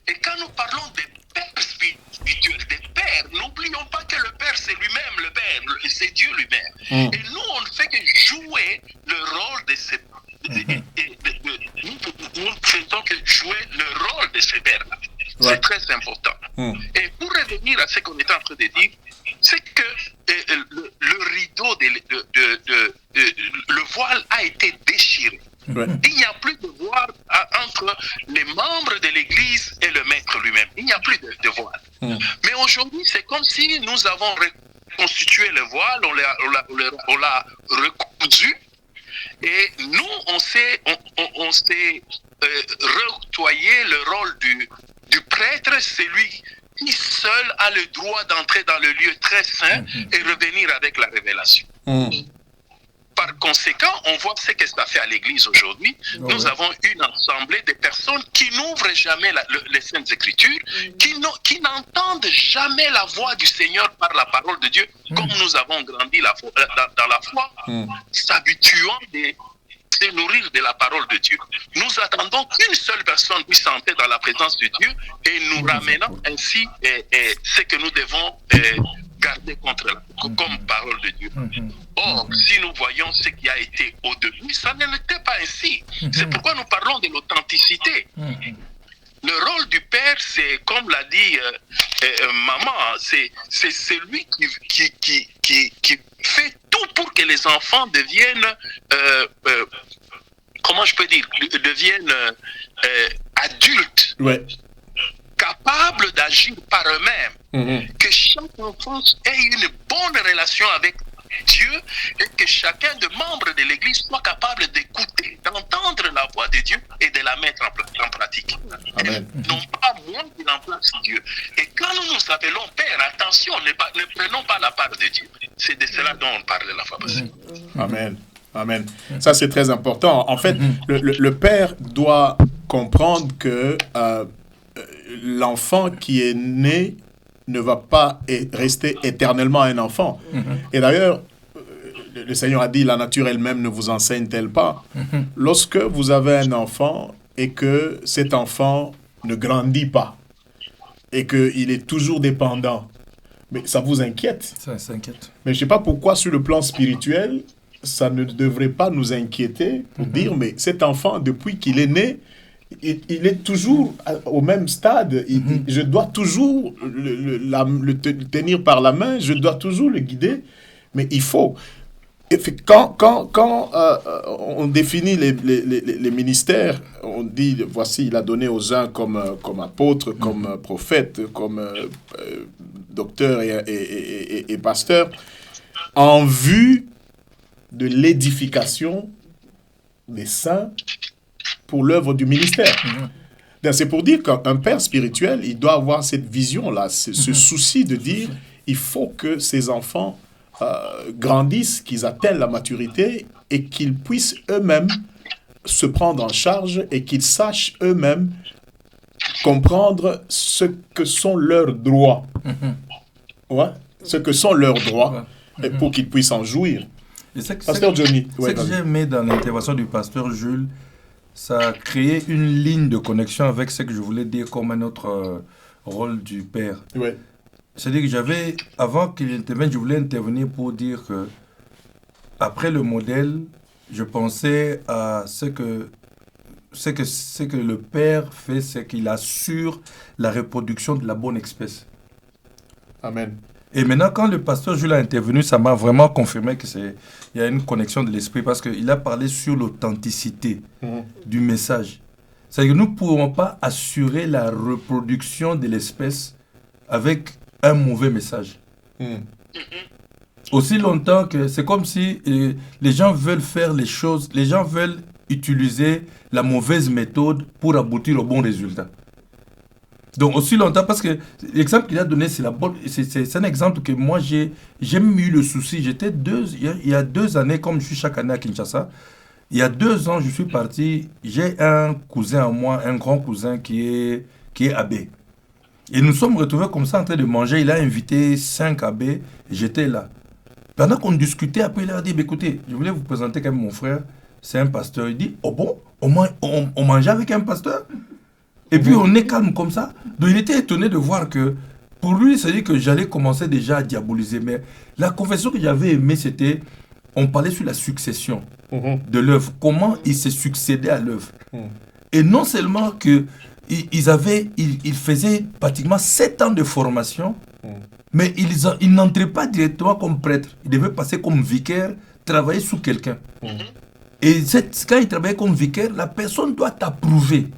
Et quand nous parlons des pères spirituels, des pères, n'oublions pas que le Père, c'est lui-même le Père, c'est Dieu lui-même. Et nous, on ne fait que jouer le rôle de ces nous ne faisons que jouer le rôle de ces pères-là. Ouais. C'est très important. Et pour revenir à ce qu'on est en train de dire, c'est que le rideau, le voile a été déchiré. Ouais. Il n'y a plus de voile entre les membres de l'Église et le maître lui-même. Il n'y a plus de voile. Mais aujourd'hui, c'est comme si nous avons reconstitué le voile, on l'a recousu, et nous, on s'est réoctroyé le rôle du prêtre, celui qui seul a le droit d'entrer dans le lieu très saint et revenir avec la révélation. Par conséquent, on voit ce que ça fait à l'Église aujourd'hui. Nous avons une assemblée de personnes qui n'ouvrent jamais les Saintes Écritures, qui n'entendent jamais la voix du Seigneur par la parole de Dieu, comme nous avons grandi dans la foi, s'habituant de se nourrir de la parole de Dieu. Nous attendons qu'une seule personne puisse entrer dans la présence de Dieu et nous ramenons ainsi ce que nous devons garder comme parole de Dieu. Or, si nous voyons ce qui a été au début, ça n'était pas ainsi. C'est pourquoi nous parlons de l'authenticité. Le rôle du père, c'est, comme l'a dit maman, c'est celui qui fait tout pour que les enfants deviennent, comment je peux dire, deviennent adultes. Ouais. Capables d'agir par eux-mêmes, que chaque enfant ait une bonne relation avec Dieu et que chacun des membres de l'Église soit capable d'écouter, d'entendre la voix de Dieu et de la mettre en pratique. Amen. Non pas moi qui remplace Dieu. Et quand nous nous appelons Père, attention, ne prenons pas la part de Dieu. C'est de cela dont on parlait la fois passée. Amen. Amen. Ça, c'est très important. En fait, le père doit comprendre que l'enfant qui est né ne va pas rester éternellement un enfant. Et d'ailleurs, le Seigneur a dit, la nature elle-même ne vous enseigne-t-elle pas? Lorsque vous avez un enfant et que cet enfant ne grandit pas et qu'il est toujours dépendant, mais ça vous inquiète. Ça s'inquiète. Mais je ne sais pas pourquoi sur le plan spirituel, ça ne devrait pas nous inquiéter pour dire, mais cet enfant, depuis qu'il est né, il est toujours au même stade. Je dois toujours le tenir par la main, je dois toujours le guider. Mais il faut... Quand on définit les ministères, on dit, voici, il a donné aux uns comme apôtres, comme prophètes, comme docteurs et pasteurs, en vue de l'édification des saints pour l'œuvre du ministère. C'est pour dire qu'un père spirituel, il doit avoir cette vision-là, ce souci de dire, il faut que ses enfants grandissent, qu'ils atteignent la maturité et qu'ils puissent eux-mêmes se prendre en charge et qu'ils sachent eux-mêmes comprendre ce que sont leurs droits. Ouais, ce que sont leurs droits et pour qu'ils puissent en jouir. Pasteur Johnny. Ce que j'ai aimé dans l'intervention du pasteur Jules, ça a créé une ligne de connexion avec ce que je voulais dire comme un autre rôle du père. Ouais. C'est-à-dire que avant qu'il intervienne, je voulais intervenir pour dire que, après le modèle, je pensais à ce que le père fait, c'est qu'il assure la reproduction de la bonne espèce. Amen. Et maintenant, quand le pasteur Jules a intervenu, ça m'a vraiment confirmé qu'il y a une connexion de l'esprit parce qu'il a parlé sur l'authenticité du message. C'est-à-dire que nous ne pouvons pas assurer la reproduction de l'espèce avec un mauvais message. Aussi longtemps que c'est comme si les gens veulent faire les choses, les gens veulent utiliser la mauvaise méthode pour aboutir au bon résultat. Donc aussi longtemps, parce que l'exemple qu'il a donné, c'est un exemple que moi j'ai même eu le souci. Il y a 2 années, comme je suis chaque année à Kinshasa, il y a 2 ans, je suis parti, j'ai un cousin à moi, un grand cousin qui est abbé. Et nous sommes retrouvés comme ça en train de manger. Il a invité 5 abbés, et j'étais là. Pendant qu'on discutait, après il a dit, écoutez, je voulais vous présenter quand même mon frère, c'est un pasteur. Il dit, oh bon, on mangeait avec un pasteur? Et puis on est calme comme ça. Donc il était étonné de voir que, pour lui, c'est-à-dire que j'allais commencer déjà à diaboliser. Mais la confession que j'avais aimée, c'était, on parlait sur la succession de l'œuvre. Comment il s'est succédé à l'œuvre. Et non seulement qu'ils faisaient pratiquement 7 ans de formation, mais ils n'entraient pas directement comme prêtre. Ils devaient passer comme vicaire, travailler sous quelqu'un. Et quand il travaille comme vicaire, la personne doit t'approuver.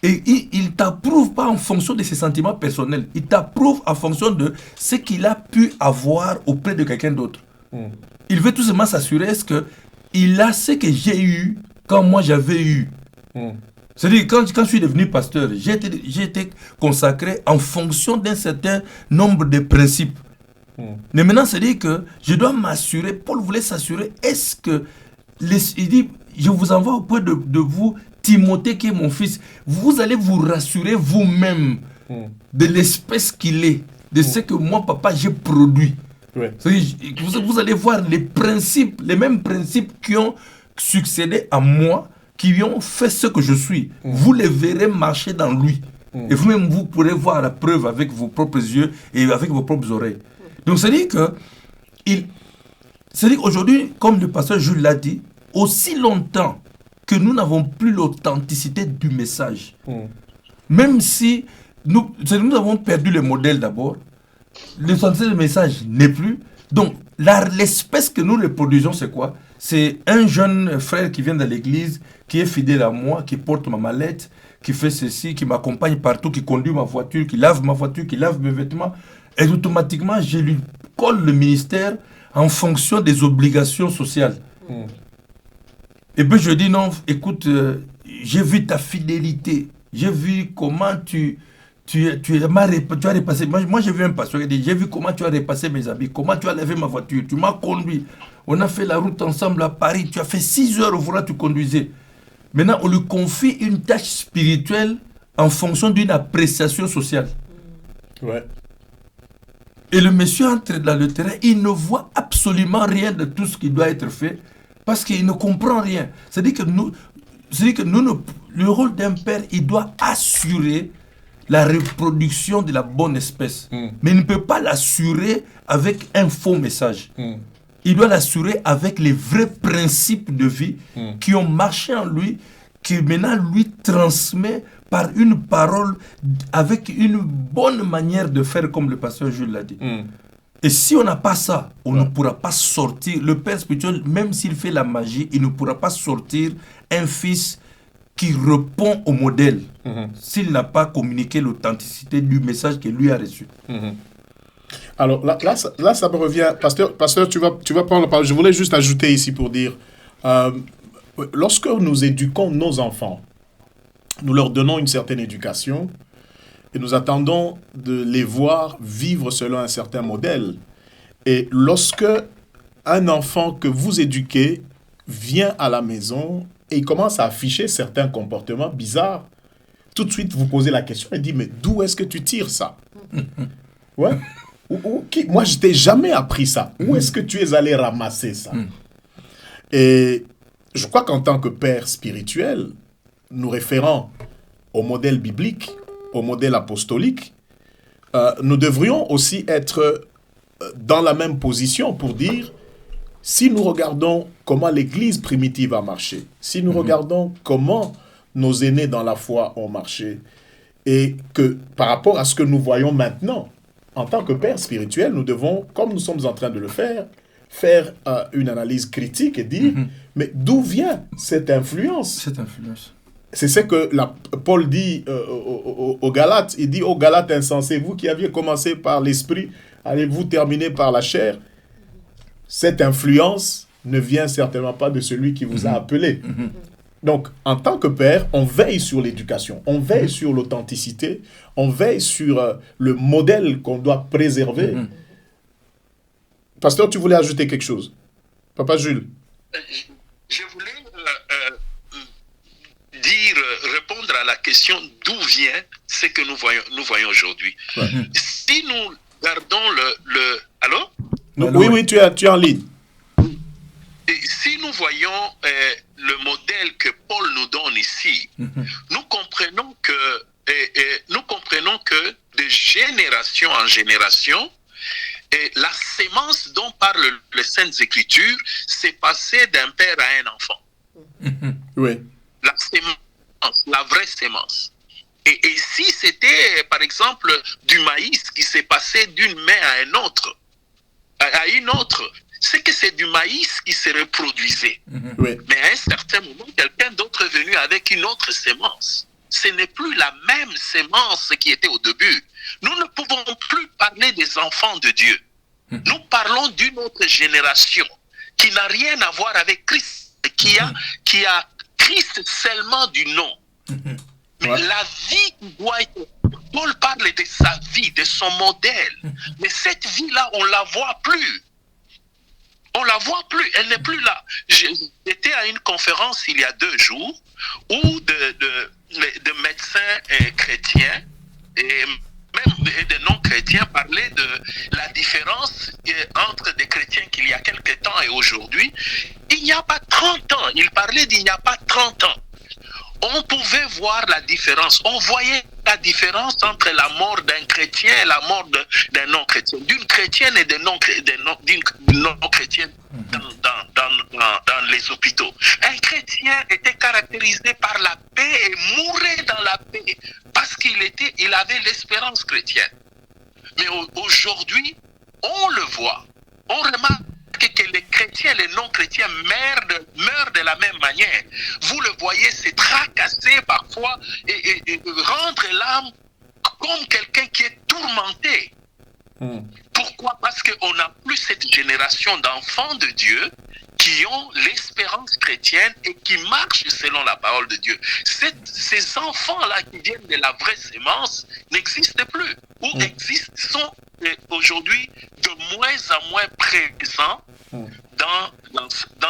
Et il ne t'approuve pas en fonction de ses sentiments personnels. Il t'approuve en fonction de ce qu'il a pu avoir auprès de quelqu'un d'autre. Il veut tout simplement s'assurer est-ce qu'il a ce que j'ai eu quand moi j'avais eu. C'est-à-dire, quand je suis devenu pasteur, j'ai été consacré en fonction d'un certain nombre de principes. Mais maintenant, c'est-à-dire que je dois m'assurer, Paul voulait s'assurer, est-ce que, il dit, je vous envoie auprès de vous, Timothée qui est mon fils, vous allez vous rassurer vous-même de l'espèce qu'il est, de ce que moi, papa, j'ai produit. Vous allez voir les mêmes principes qui ont succédé à moi, qui lui ont fait ce que je suis. Vous les verrez marcher dans lui. Et vous-même, vous pourrez voir la preuve avec vos propres yeux et avec vos propres oreilles. Donc, c'est-à-dire qu'aujourd'hui, comme le pasteur Jules l'a dit, aussi longtemps que nous n'avons plus l'authenticité du message, même si nous avons perdu le modèle d'abord, l'authenticité du message n'est plus. Donc, l'espèce que nous reproduisons, c'est quoi? C'est un jeune frère qui vient de l'église, qui est fidèle à moi, qui porte ma mallette, qui fait ceci, qui m'accompagne partout, qui conduit ma voiture, qui lave ma voiture, qui lave mes vêtements. Et automatiquement, je lui colle le ministère en fonction des obligations sociales. Et puis je dis non, écoute, j'ai vu ta fidélité, j'ai vu comment tu as repassé. Moi j'ai vu un pasteur qui dit, j'ai vu comment tu as repassé mes habits, comment tu as lavé ma voiture, tu m'as conduit. On a fait la route ensemble à Paris, tu as fait 6 heures, voilà, tu conduisais. Maintenant, on lui confie une tâche spirituelle en fonction d'une appréciation sociale. Et le monsieur entre dans le terrain, il ne voit absolument rien de tout ce qui doit être fait parce qu'il ne comprend rien. C'est-à-dire que le rôle d'un père, il doit assurer la reproduction de la bonne espèce. Mais il ne peut pas l'assurer avec un faux message. Il doit l'assurer avec les vrais principes de vie qui ont marché en lui, qui maintenant lui transmet par une parole, avec une bonne manière de faire, comme le pasteur Jules l'a dit. Et si on n'a pas ça, on ne pourra pas sortir. Le père spirituel, même s'il fait la magie, il ne pourra pas sortir un fils qui répond au modèle s'il n'a pas communiqué l'authenticité du message qu'il lui a reçu. Alors là, ça me revient. Pasteur, tu vas prendre la parole. Je voulais juste ajouter ici pour dire, lorsque nous éduquons nos enfants, nous leur donnons une certaine éducation et nous attendons de les voir vivre selon un certain modèle. Et lorsque un enfant que vous éduquez vient à la maison et il commence à afficher certains comportements bizarres, tout de suite vous posez la question et dites, mais d'où est-ce que tu tires ça? Ouais. Moi, je t'ai jamais appris ça. Où est-ce que tu es allé ramasser ça? Et je crois qu'en tant que père spirituel, nous référant au modèle biblique, au modèle apostolique, nous devrions aussi être dans la même position pour dire, si nous regardons comment l'Église primitive a marché, si nous regardons comment nos aînés dans la foi ont marché, et que par rapport à ce que nous voyons maintenant, en tant que père spirituel, nous devons, comme nous sommes en train de le faire une analyse critique et dire, mais d'où vient cette influence? Cette influence. C'est ce que Paul dit aux Galates. Il dit aux Galates insensés, vous qui aviez commencé par l'esprit, allez-vous terminer par la chair? Cette influence ne vient certainement pas de celui qui vous a appelé. Donc, en tant que père, on veille sur l'éducation, on veille sur l'authenticité, on veille sur le modèle qu'on doit préserver. Pasteur, tu voulais ajouter quelque chose? Papa Jules. Je voulais répondre à la question d'où vient ce que nous voyons aujourd'hui. Ouais. Si nous gardons Allô? Oui, tu es en ligne. Et si nous voyons le modèle que Paul nous donne ici, nous comprenons que de génération en génération, la sémence dont parlent les Saintes Écritures, c'est passé d'un père à un enfant. Oui. La sémence, la vraie sémence. Et si c'était, par exemple, du maïs qui s'est passé d'une main à une autre, c'est que c'est du maïs qui se reproduisait. Oui. Mais à un certain moment, quelqu'un d'autre est venu avec une autre sémence. Ce n'est plus la même sémence qui était au début. Nous ne pouvons plus parler des enfants de Dieu. Nous parlons d'une autre génération qui n'a rien à voir avec Christ, qui a Christ seulement du nom. Mais la vie doit être... Paul parle de sa vie, de son modèle. Mais cette vie-là, on ne la voit plus. On ne la voit plus, elle n'est plus là. J'étais à une conférence il y a 2 jours où de médecins chrétiens et même des non-chrétiens parlaient de la différence entre des chrétiens qu'il y a quelque temps et aujourd'hui. Il n'y a pas 30 ans, ils parlaient d'il n'y a pas 30 ans. On pouvait voir la différence. On voyait la différence entre la mort d'un chrétien et la mort d'un non-chrétien, d'une chrétienne et d'une non-chrétienne dans les hôpitaux. Un chrétien était caractérisé par la paix et mourait dans la paix parce qu'il avait l'espérance chrétienne. Mais aujourd'hui, on le voit, on remarque que les chrétiens et les non-chrétiens meurent de la même manière. Vous le voyez, c'est tracasser parfois et rendre l'âme comme quelqu'un qui est tourmenté. Pourquoi? Parce qu'on n'a plus cette génération d'enfants de Dieu qui ont l'espérance chrétienne et qui marchent selon la parole de Dieu. Ces enfants-là qui viennent de la vraie sémence n'existent plus. Ou sont aujourd'hui de moins en moins présents dans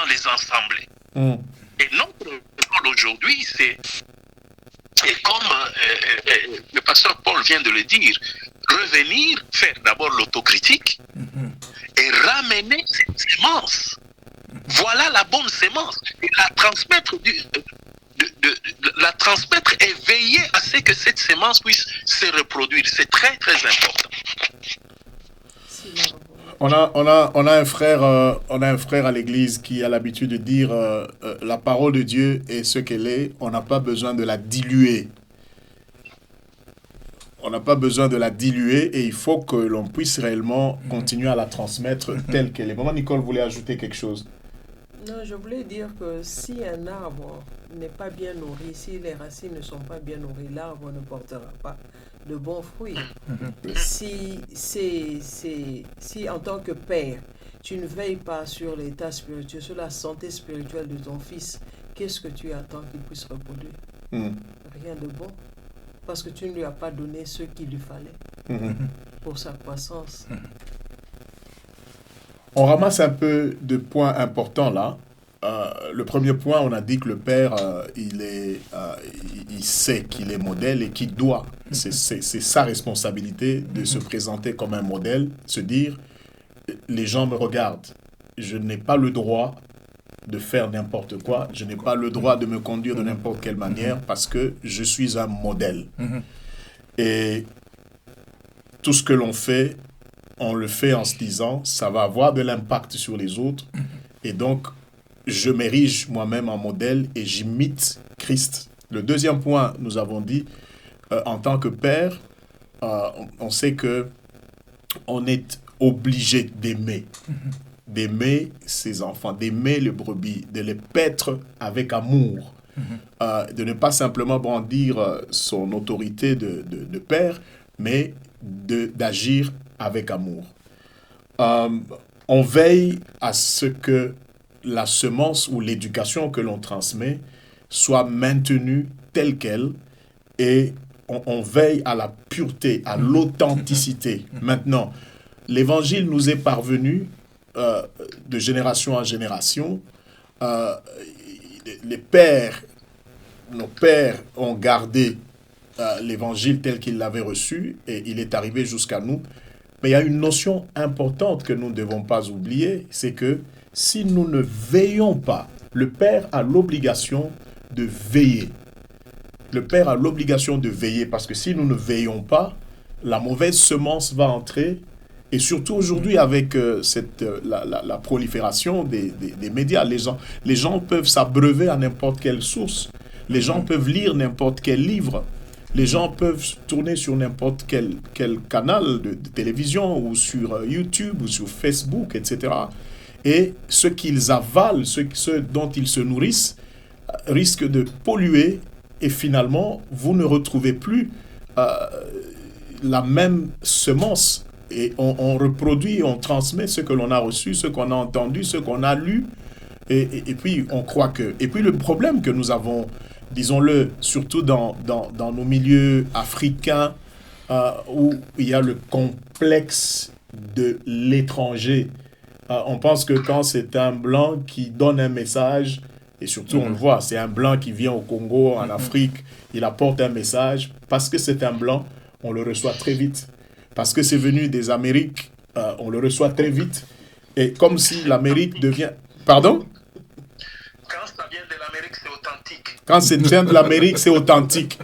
les assemblées. Et notre rôle aujourd'hui, c'est comme le pasteur Paul vient de le dire, revenir, faire d'abord l'autocritique et ramener cette sémence. Voilà la bonne sémence. Et la transmettre, et veiller à ce que cette sémence puisse se reproduire. C'est très, très important. On a un frère à l'église qui a l'habitude de dire la parole de Dieu est ce qu'elle est. On n'a pas besoin de la diluer. On n'a pas besoin de la diluer et il faut que l'on puisse réellement continuer à la transmettre telle qu'elle est. Maman Nicole voulait ajouter quelque chose. Non, je voulais dire que si un arbre n'est pas bien nourri, si les racines ne sont pas bien nourries, l'arbre ne portera pas de bons fruits. Si en tant que père, tu ne veilles pas sur l'état spirituel, sur la santé spirituelle de ton fils, qu'est-ce que tu attends qu'il puisse reproduire? Rien de bon. Parce que tu ne lui as pas donné ce qu'il lui fallait pour sa croissance. On ramasse un peu de points importants là. Le premier point, on a dit que le père, il sait qu'il est modèle et qu'il doit. C'est sa responsabilité de se présenter comme un modèle, se dire, les gens me regardent. Je n'ai pas le droit de faire n'importe quoi. Je n'ai pas le droit de me conduire de n'importe quelle manière parce que je suis un modèle. Et tout ce que l'on fait, on le fait en se disant, ça va avoir de l'impact sur les autres. Et donc, je m'érige moi-même en modèle et j'imite Christ. Le deuxième point, nous avons dit, en tant que père, on sait que on est obligé d'aimer. D'aimer ses enfants, d'aimer les brebis, de les paître avec amour. De ne pas simplement brandir son autorité de père, mais d'agir avec amour. On veille à ce que la semence ou l'éducation que l'on transmet soit maintenue telle qu'elle et on veille à la pureté, à l'authenticité. Maintenant, l'évangile nous est parvenu de génération en génération. Les pères, nos pères ont gardé l'évangile tel qu'ils l'avaient reçu et il est arrivé jusqu'à nous. Mais il y a une notion importante que nous ne devons pas oublier, c'est que si nous ne veillons pas, le père a l'obligation de veiller. Le père a l'obligation de veiller parce que si nous ne veillons pas, la mauvaise semence va entrer. Et surtout aujourd'hui avec la prolifération des médias, les gens peuvent s'abreuver à n'importe quelle source. Les gens peuvent lire n'importe quel livre. Les gens peuvent tourner sur n'importe quel canal de télévision ou sur YouTube ou sur Facebook, etc. Et ce qu'ils avalent, ce dont ils se nourrissent, risque de polluer et finalement, vous ne retrouvez plus la même semence. Et on reproduit, on transmet ce que l'on a reçu, ce qu'on a entendu, ce qu'on a lu. Et puis, on croit que... Et puis, le problème que nous avons, disons-le, surtout dans nos milieux africains, où il y a le complexe de l'étranger. On pense que quand c'est un blanc qui donne un message, et surtout on le voit, c'est un blanc qui vient au Congo, en Afrique, il apporte un message, parce que c'est un blanc, on le reçoit très vite. Parce que c'est venu des Amériques, on le reçoit très vite. Et comme si l'Amérique devient... Pardon? Quand ça vient de l'Amérique, c'est authentique. Quand ça vient de l'Amérique, c'est authentique.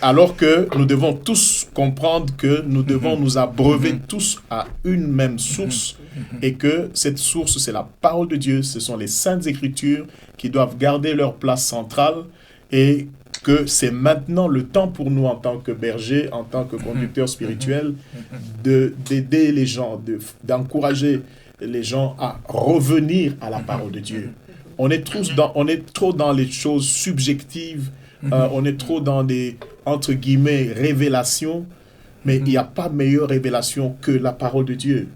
Alors que nous devons tous comprendre que nous devons nous abreuver tous à une même source et que cette source, c'est la parole de Dieu, ce sont les Saintes Écritures qui doivent garder leur place centrale et que c'est maintenant le temps pour nous en tant que bergers, en tant que conducteurs spirituels, d'aider les gens, d'encourager les gens à revenir à la parole de Dieu. On est trop dans les choses subjectives, on est trop dans des, entre guillemets, révélations, mais il n'y a pas meilleure révélation que la parole de Dieu,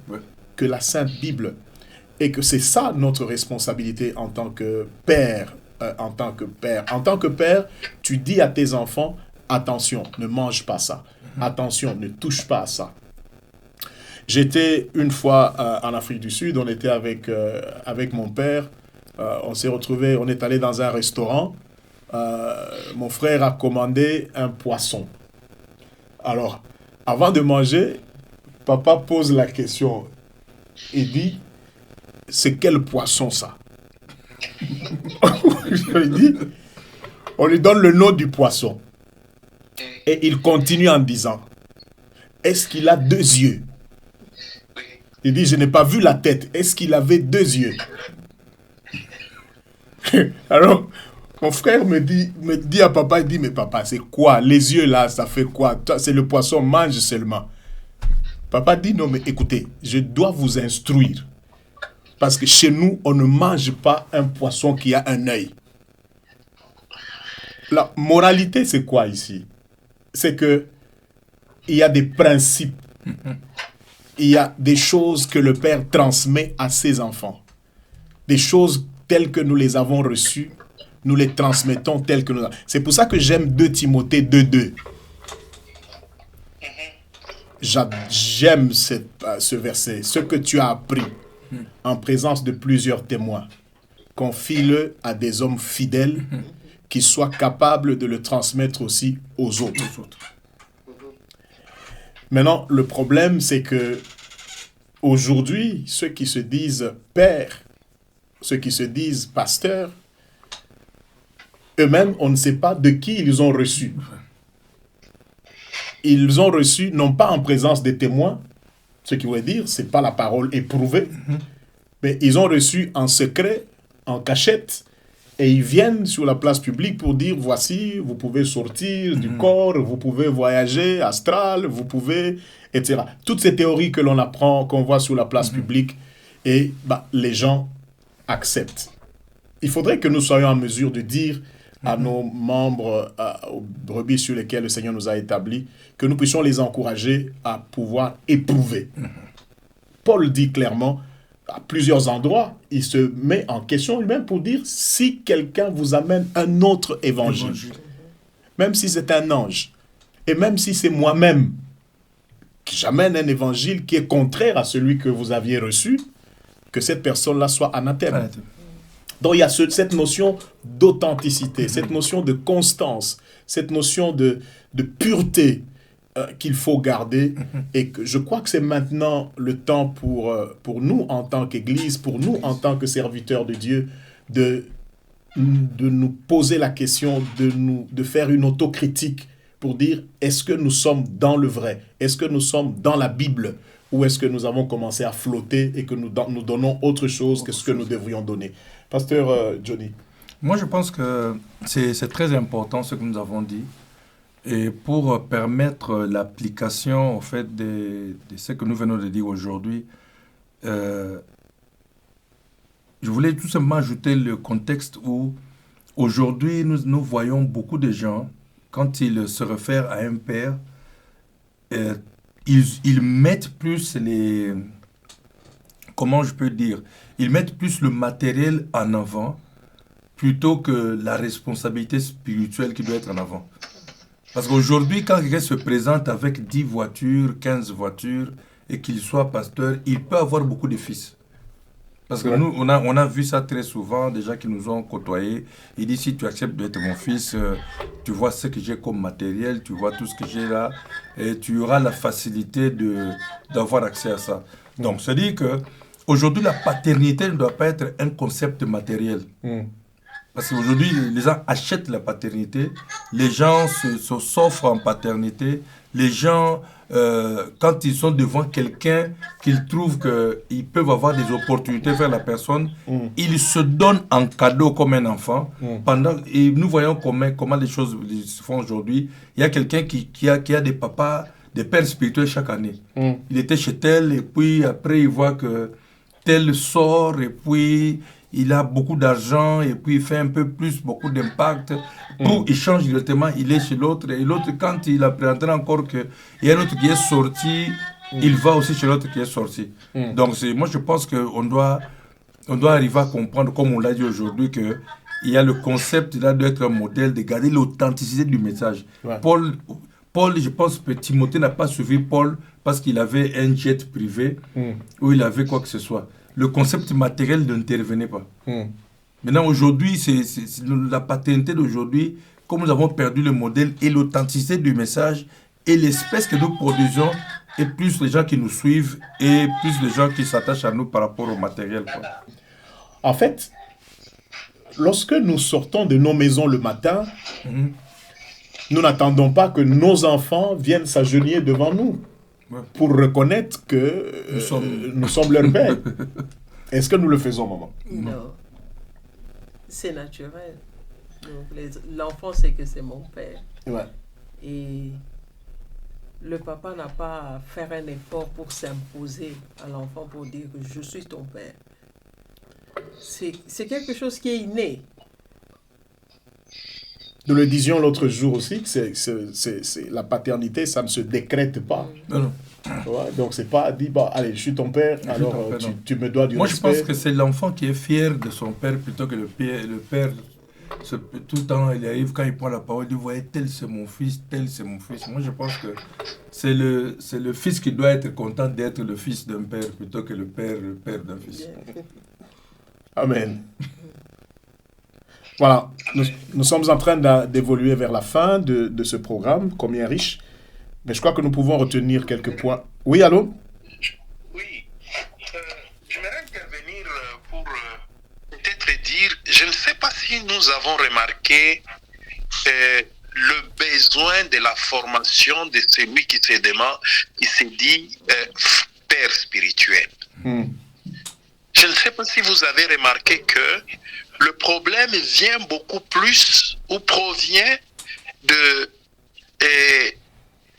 que la Sainte Bible. Et que c'est ça notre responsabilité en tant que père. En tant que père, tu dis à tes enfants, attention, ne mange pas ça. Attention, ne touche pas à ça. J'étais une fois en Afrique du Sud, on était avec mon père, on s'est retrouvés, on est allé dans un restaurant, mon frère a commandé un poisson. Alors, avant de manger, papa pose la question et dit, c'est quel poisson ça? Je lui dis, on lui donne le nom du poisson. Et il continue en disant, est-ce qu'il a 2 yeux? Il dit, je n'ai pas vu la tête. Est-ce qu'il avait 2 yeux? Alors, mon frère me dit à papa, il dit, mais papa, c'est quoi? Les yeux là, ça fait quoi? C'est le poisson, mange seulement. Papa dit, non, mais écoutez, je dois vous instruire. Parce que chez nous, on ne mange pas un poisson qui a un œil. La moralité, c'est quoi ici? C'est que il y a des principes. Il y a des choses que le Père transmet à ses enfants. Des choses telles que nous les avons reçues, nous les transmettons telles que nous avons. C'est pour ça que j'aime 2 Timothée 2:2. J'aime ce verset. Ce que tu as appris en présence de plusieurs témoins, confie-le à des hommes fidèles qui soient capables de le transmettre aussi aux autres. Maintenant, le problème, c'est que aujourd'hui, ceux qui se disent pères, ceux qui se disent pasteurs, eux-mêmes, on ne sait pas de qui ils ont reçu. Ils ont reçu, non pas en présence des témoins, ce qui veut dire, ce n'est pas la parole éprouvée, mais ils ont reçu en secret, en cachette, et ils viennent sur la place publique pour dire, voici, vous pouvez sortir du corps, vous pouvez voyager, astral, vous pouvez, etc. Toutes ces théories que l'on apprend, qu'on voit sur la place publique, et les gens acceptent. Il faudrait que nous soyons en mesure de dire à nos membres, aux brebis sur lesquels le Seigneur nous a établis, que nous puissions les encourager à pouvoir éprouver. Paul dit clairement, à plusieurs endroits, il se met en question lui-même pour dire, si quelqu'un vous amène un autre évangile, même si c'est un ange, et même si c'est moi-même, que j'amène un évangile qui est contraire à celui que vous aviez reçu, que cette personne-là soit anathème. Donc il y a cette notion d'authenticité, cette notion de constance, cette notion de pureté qu'il faut garder, et que je crois que c'est maintenant le temps pour nous en tant qu'Église, pour nous en tant que serviteurs de Dieu, de nous poser la question, de faire une autocritique pour dire, est-ce que nous sommes dans le vrai? Est-ce que nous sommes dans la Bible? Ou est-ce que nous avons commencé à flotter et que nous donnons autre chose que ce que nous devrions donner? Pasteur Johnny. Moi, je pense que c'est très important ce que nous avons dit. Et pour permettre l'application, en fait, de ce que nous venons de dire aujourd'hui, je voulais tout simplement ajouter le contexte où, aujourd'hui, nous voyons beaucoup de gens, quand ils se réfèrent à un père, ils mettent plus les... Comment je peux dire? Ils mettent plus le matériel en avant plutôt que la responsabilité spirituelle qui doit être en avant. Parce qu'aujourd'hui, quand quelqu'un se présente avec 10 voitures, 15 voitures, et qu'il soit pasteur, il peut avoir beaucoup de fils. Parce que nous, on a vu ça très souvent, des gens qui nous ont côtoyés. Il dit, si tu acceptes d'être mon fils, tu vois ce que j'ai comme matériel, tu vois tout ce que j'ai là, et tu auras la facilité d'avoir accès à ça. Donc, ça dit que aujourd'hui, la paternité ne doit pas être un concept matériel. Parce qu'aujourd'hui, les gens achètent la paternité, les gens s'offrent en paternité, les gens, quand ils sont devant quelqu'un, qu'ils trouvent qu'ils peuvent avoir des opportunités vers la personne, ils se donnent en cadeau comme un enfant. Et nous voyons comment les choses se font aujourd'hui. Il y a quelqu'un qui a des papas, des pères spirituels chaque année. Il était chez tel, et puis après il voit que tel sort, et puis il a beaucoup d'argent, et puis il fait un peu plus, beaucoup d'impact. Il change directement, il est chez l'autre, et l'autre, quand il apprendra encore qu'il y a un autre qui est sorti, il va aussi chez l'autre qui est sorti. Donc moi je pense qu'on doit arriver à comprendre, comme on l'a dit aujourd'hui, qu'il y a le concept là d'être un modèle, de garder l'authenticité du message. Paul, je pense que Timothée n'a pas suivi Paul parce qu'il avait un jet privé ou il avait quoi que ce soit. Le concept matériel n'intervenait pas. Maintenant, aujourd'hui, c'est la paternité d'aujourd'hui, comme nous avons perdu le modèle et l'authenticité du message et l'espèce que nous produisons, et plus les gens qui nous suivent et plus les gens qui s'attachent à nous par rapport au matériel. En fait, lorsque nous sortons de nos maisons le matin, nous n'attendons pas que nos enfants viennent s'agenouiller devant nous pour reconnaître que nous sommes leur père. Est-ce que nous le faisons, maman? Non. C'est naturel. L'enfant sait que c'est mon père. Et le papa n'a pas à faire un effort pour s'imposer à l'enfant pour dire que je suis ton père. C'est quelque chose qui est inné. Nous le disions l'autre jour aussi, la paternité, ça ne se décrète pas. Non. Donc, c'est pas dit, allez, je suis ton père, alors tu me dois du respect. Moi, je pense que c'est l'enfant qui est fier de son père plutôt que le père. Tout le temps, il arrive, quand il prend la parole, il dit, voyez, tel c'est mon fils, tel c'est mon fils. Moi, je pense que c'est le fils qui doit être content d'être le fils d'un père plutôt que le père d'un fils. Amen. Voilà, nous sommes en train d'évoluer vers la fin de ce programme, combien riche. Mais je crois que nous pouvons retenir quelques points. Oui, allô? Oui, j'aimerais intervenir pour peut-être dire, je ne sais pas si nous avons remarqué le besoin de la formation de celui qui se dit père spirituel. Je ne sais pas si vous avez remarqué que le problème vient beaucoup plus ou provient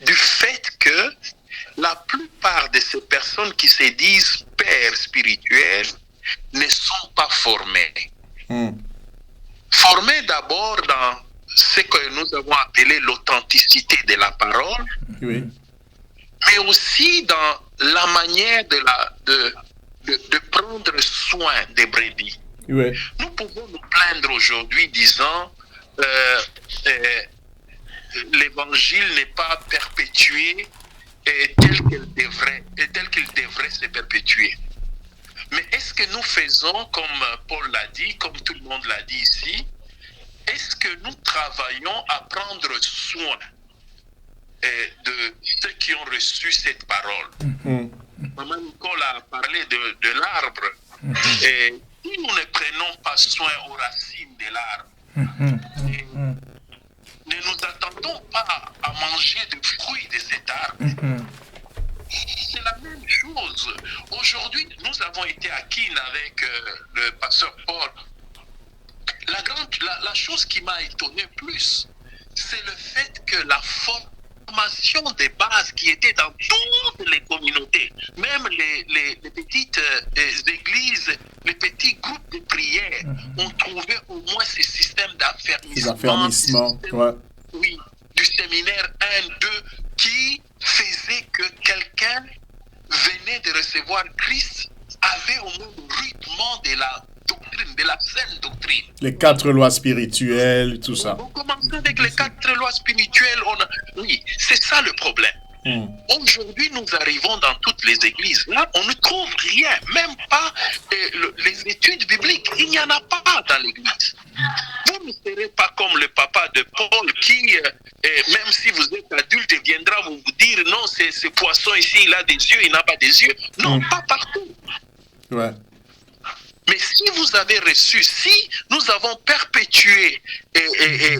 du fait que la plupart de ces personnes qui se disent pères spirituels ne sont pas formés. Formés d'abord dans ce que nous avons appelé l'authenticité de la parole, Oui. mais aussi dans la manière de prendre soin des brebis. Oui. Nous pouvons nous plaindre aujourd'hui disant l'évangile n'est pas perpétué tel qu'il devrait se perpétuer. Mais est-ce que nous faisons, comme Paul l'a dit, comme tout le monde l'a dit ici, est-ce que nous travaillons à prendre soin de ceux qui ont reçu cette parole? Maman Nicole a parlé de l'arbre. Et si nous ne prenons pas soin aux racines de l'arbre, ne nous attendons pas à manger des fruits de cet arbre. C'est la même chose. Aujourd'hui, nous avons été à Kin avec le pasteur Paul. La chose qui m'a étonné plus, c'est le fait que la formation des bases qui était dans toutes les communautés, même les petites églises, les petits groupes de prière, ont trouvé au moins ce système d'affermissement. Ouais. Oui, du séminaire 1-2 qui faisait que quelqu'un venait de recevoir Christ avait au moins le rythme de la doctrine, de la saine doctrine. Les 4 lois spirituelles, tout ça. On commence avec les 4 lois spirituelles. Oui, c'est ça le problème. Aujourd'hui, nous arrivons dans toutes les églises. Là, on ne trouve rien, même pas les études bibliques. Il n'y en a pas dans l'église. Vous ne serez pas comme le papa de Paul qui, même si vous êtes adulte, viendra vous dire non, ce poisson ici, il a des yeux, il n'a pas des yeux. Non, pas partout. Ouais. Mais si vous avez reçu, si nous avons perpétué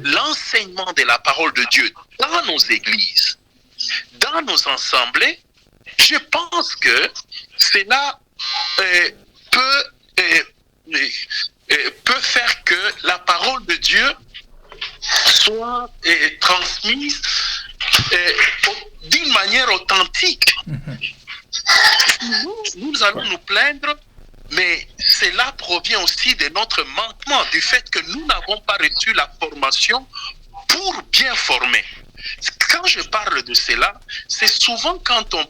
l'enseignement de la parole de Dieu dans nos églises, dans nos assemblées, je pense que cela peut faire que la parole de Dieu soit transmise d'une manière authentique. Nous allons nous plaindre, mais cela provient aussi de notre manquement, du fait que nous n'avons pas reçu la formation pour bien former. Quand je parle de cela, c'est souvent quand la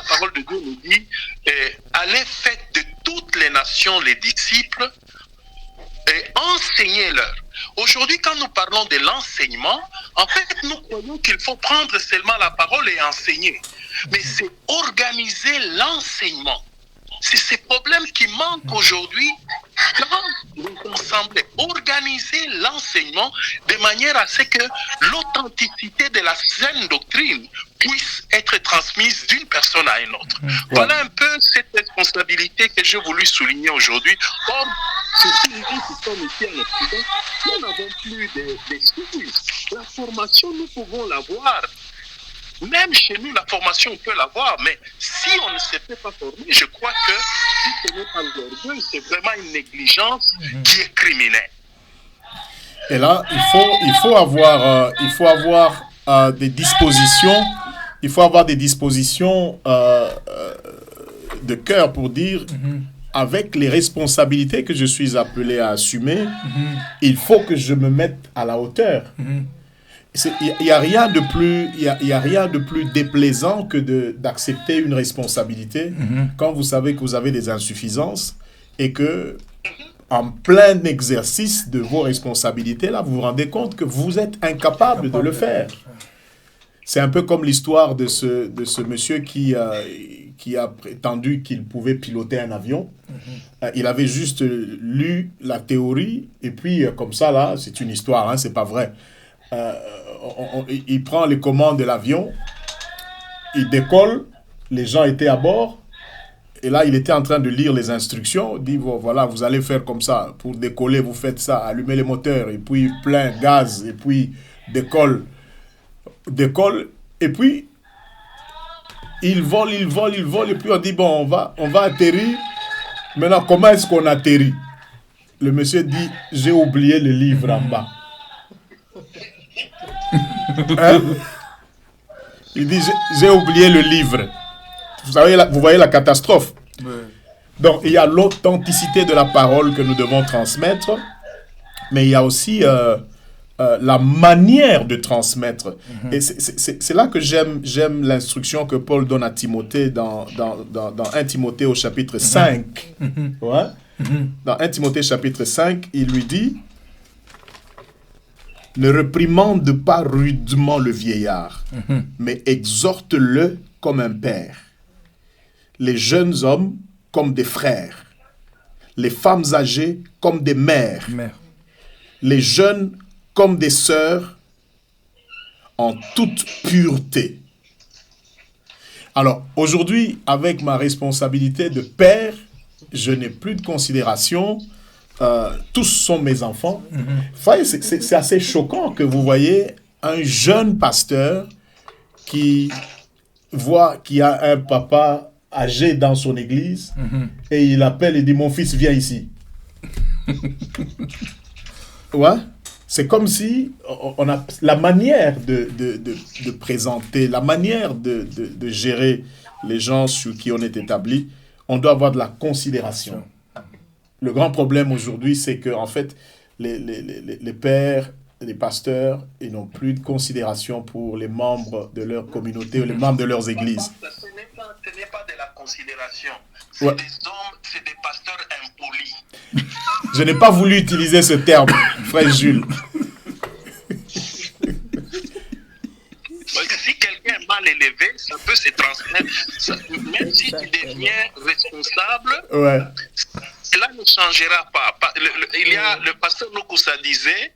parole de Dieu nous dit allez faites de toutes les nations les disciples et enseignez-leur. Aujourd'hui, quand nous parlons de l'enseignement, en fait, nous croyons qu'il faut prendre seulement la parole et enseigner. Mais c'est organiser l'enseignement. C'est ces problèmes qui manquent aujourd'hui dans les assemblées. Organiser l'enseignement de manière à ce que l'authenticité de la saine doctrine puisse être transmise d'une personne à une autre. Voilà un peu cette responsabilité que j'ai voulu souligner aujourd'hui. Or, surtout nous qui sommes ici en Occident, nous n'avons plus d'excuses. La formation, nous pouvons l'avoir. Même chez nous, la formation, on peut l'avoir, mais si on ne se fait pas former, je crois que si ce n'est pas l'orgueil, c'est vraiment une négligence qui est criminelle. Et là, il faut avoir des dispositions. Il faut avoir des dispositions de cœur pour dire, avec les responsabilités que je suis appelé à assumer, il faut que je me mette à la hauteur. Il n'y a rien de plus déplaisant que d'accepter une responsabilité quand vous savez que vous avez des insuffisances et que en plein exercice de vos responsabilités, là, vous vous rendez compte que vous êtes incapable de le faire. C'est un peu comme l'histoire de ce monsieur qui a prétendu qu'il pouvait piloter un avion. Il avait juste lu la théorie et puis comme ça, là, c'est une histoire, hein, c'est pas vrai. Il prend les commandes de l'avion, il décolle, les gens étaient à bord, et là il était en train de lire les instructions, il dit voilà, vous allez faire comme ça, pour décoller vous faites ça, allumez les moteurs, et puis plein gaz, et puis décolle, et puis il vole, et puis on dit bon, on va atterrir, maintenant comment est-ce qu'on atterrit? Le monsieur dit, j'ai oublié le livre en bas. Hein? Il dit, j'ai oublié le livre. Vous voyez la catastrophe. Ouais. Donc, il y a l'authenticité de la parole que nous devons transmettre, mais il y a aussi la manière de transmettre. Et c'est là que j'aime l'instruction que Paul donne à Timothée dans 1 Timothée au chapitre 5. Ouais? Dans 1 Timothée chapitre 5, il lui dit, « Ne réprimande pas rudement le vieillard, mais exhorte-le comme un père. Les jeunes hommes comme des frères, les femmes âgées comme des mères, les jeunes comme des sœurs, en toute pureté. » Alors, aujourd'hui, avec ma responsabilité de père, je n'ai plus de considération. Tous sont mes enfants. C'est assez choquant que vous voyez un jeune pasteur qui voit qu'il y a un papa âgé dans son église et il appelle et dit, mon fils, viens ici. Ouais. C'est comme si on a la manière de présenter, la manière de gérer les gens sur qui on est établi, on doit avoir de la considération. Le grand problème aujourd'hui, c'est que en fait, les pères, les pasteurs, ils n'ont plus de considération pour les membres de leur communauté ou les membres de leurs églises. Ce n'est pas de la considération. Ouais. C'est des hommes, c'est des pasteurs impolis. Je n'ai pas voulu utiliser ce terme, frère Jules. Parce que si quelqu'un est mal élevé, ça peut se transmettre. Même si tu deviens responsable, Ouais. cela ne changera pas. Le pasteur Nokusa disait,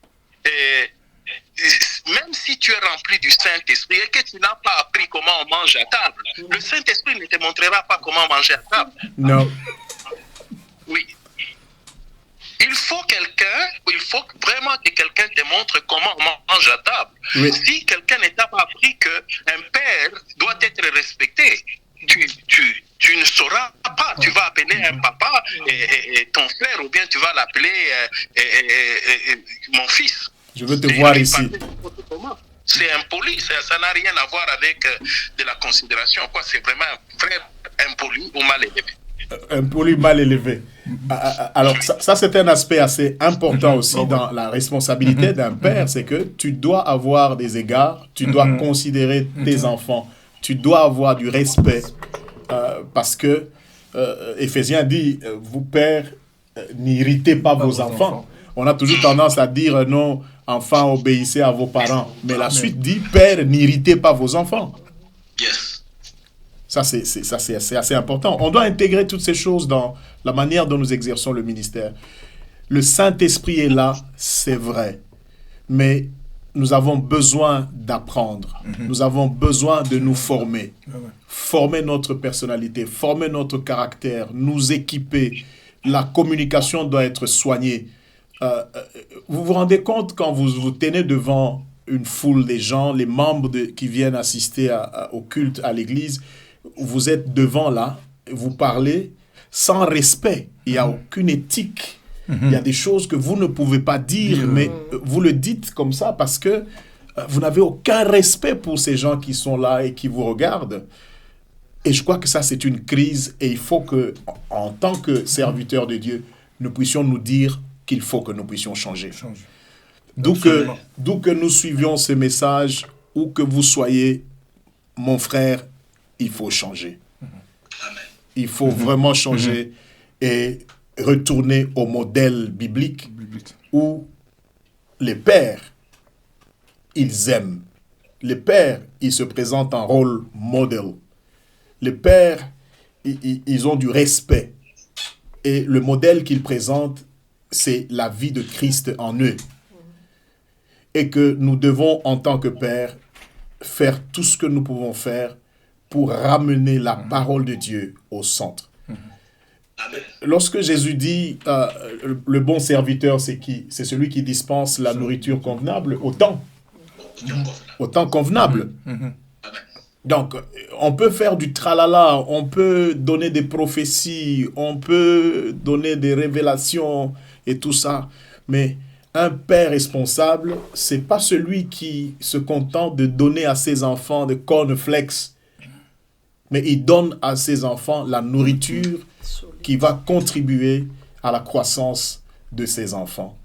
même si tu es rempli du Saint-Esprit et que tu n'as pas appris comment on mange à table, le Saint-Esprit ne te montrera pas comment manger à table. Non. Oui. Il faut vraiment que quelqu'un te montre comment on mange à table. Oui. Si quelqu'un n'a pas appris qu'un père doit être respecté, tu ne sauras pas. Tu vas appeler un papa et ton frère, ou bien tu vas l'appeler mon fils. Je veux te voir ici. C'est impoli, ça n'a rien à voir avec de la considération. C'est vraiment un frère impoli ou mal élevé. Impoli, mal élevé. Alors, ça c'est un aspect assez important aussi dans la responsabilité d'un père, c'est que tu dois avoir des égards, tu dois considérer tes enfants, tu dois avoir du respect, parce que Éphésiens dit, vous pères, n'irritez pas vos enfants. On a toujours tendance à dire, non, enfants, obéissez à vos parents. Mais la suite dit, père, n'irritez pas vos enfants. Yes. Ça, c'est assez important. On doit intégrer toutes ces choses dans la manière dont nous exerçons le ministère. Le Saint-Esprit est là, c'est vrai. Mais nous avons besoin d'apprendre. Nous avons besoin de nous former. Former notre personnalité, former notre caractère, nous équiper. La communication doit être soignée. Vous vous rendez compte quand vous vous tenez devant une foule des gens, les membres qui viennent assister au culte à l'église, vous êtes devant là, vous parlez sans respect. Il n'y a aucune éthique. Il y a des choses que vous ne pouvez pas dire, mais vous le dites comme ça parce que vous n'avez aucun respect pour ces gens qui sont là et qui vous regardent. Et je crois que ça, c'est une crise et il faut que, en tant que serviteurs de Dieu, nous puissions nous dire qu'il faut que nous puissions changer. D'où que nous suivions ce message, où que vous soyez, mon frère, il faut changer. Il faut vraiment changer et retourner au modèle biblique où les pères, ils aiment. Les pères, ils se présentent en rôle modèle. Les pères, ils ont du respect. Et le modèle qu'ils présentent, c'est la vie de Christ en eux. Et que nous devons, en tant que pères, faire tout ce que nous pouvons faire pour ramener la parole de Dieu au centre. Lorsque Jésus dit le bon serviteur, c'est qui? C'est celui qui dispense la nourriture convenable au temps convenable. Donc, on peut faire du tralala, on peut donner des prophéties, on peut donner des révélations et tout ça. Mais un père responsable, c'est pas celui qui se contente de donner à ses enfants des cornflakes, mais il donne à ses enfants la nourriture qui va contribuer à la croissance de ses enfants.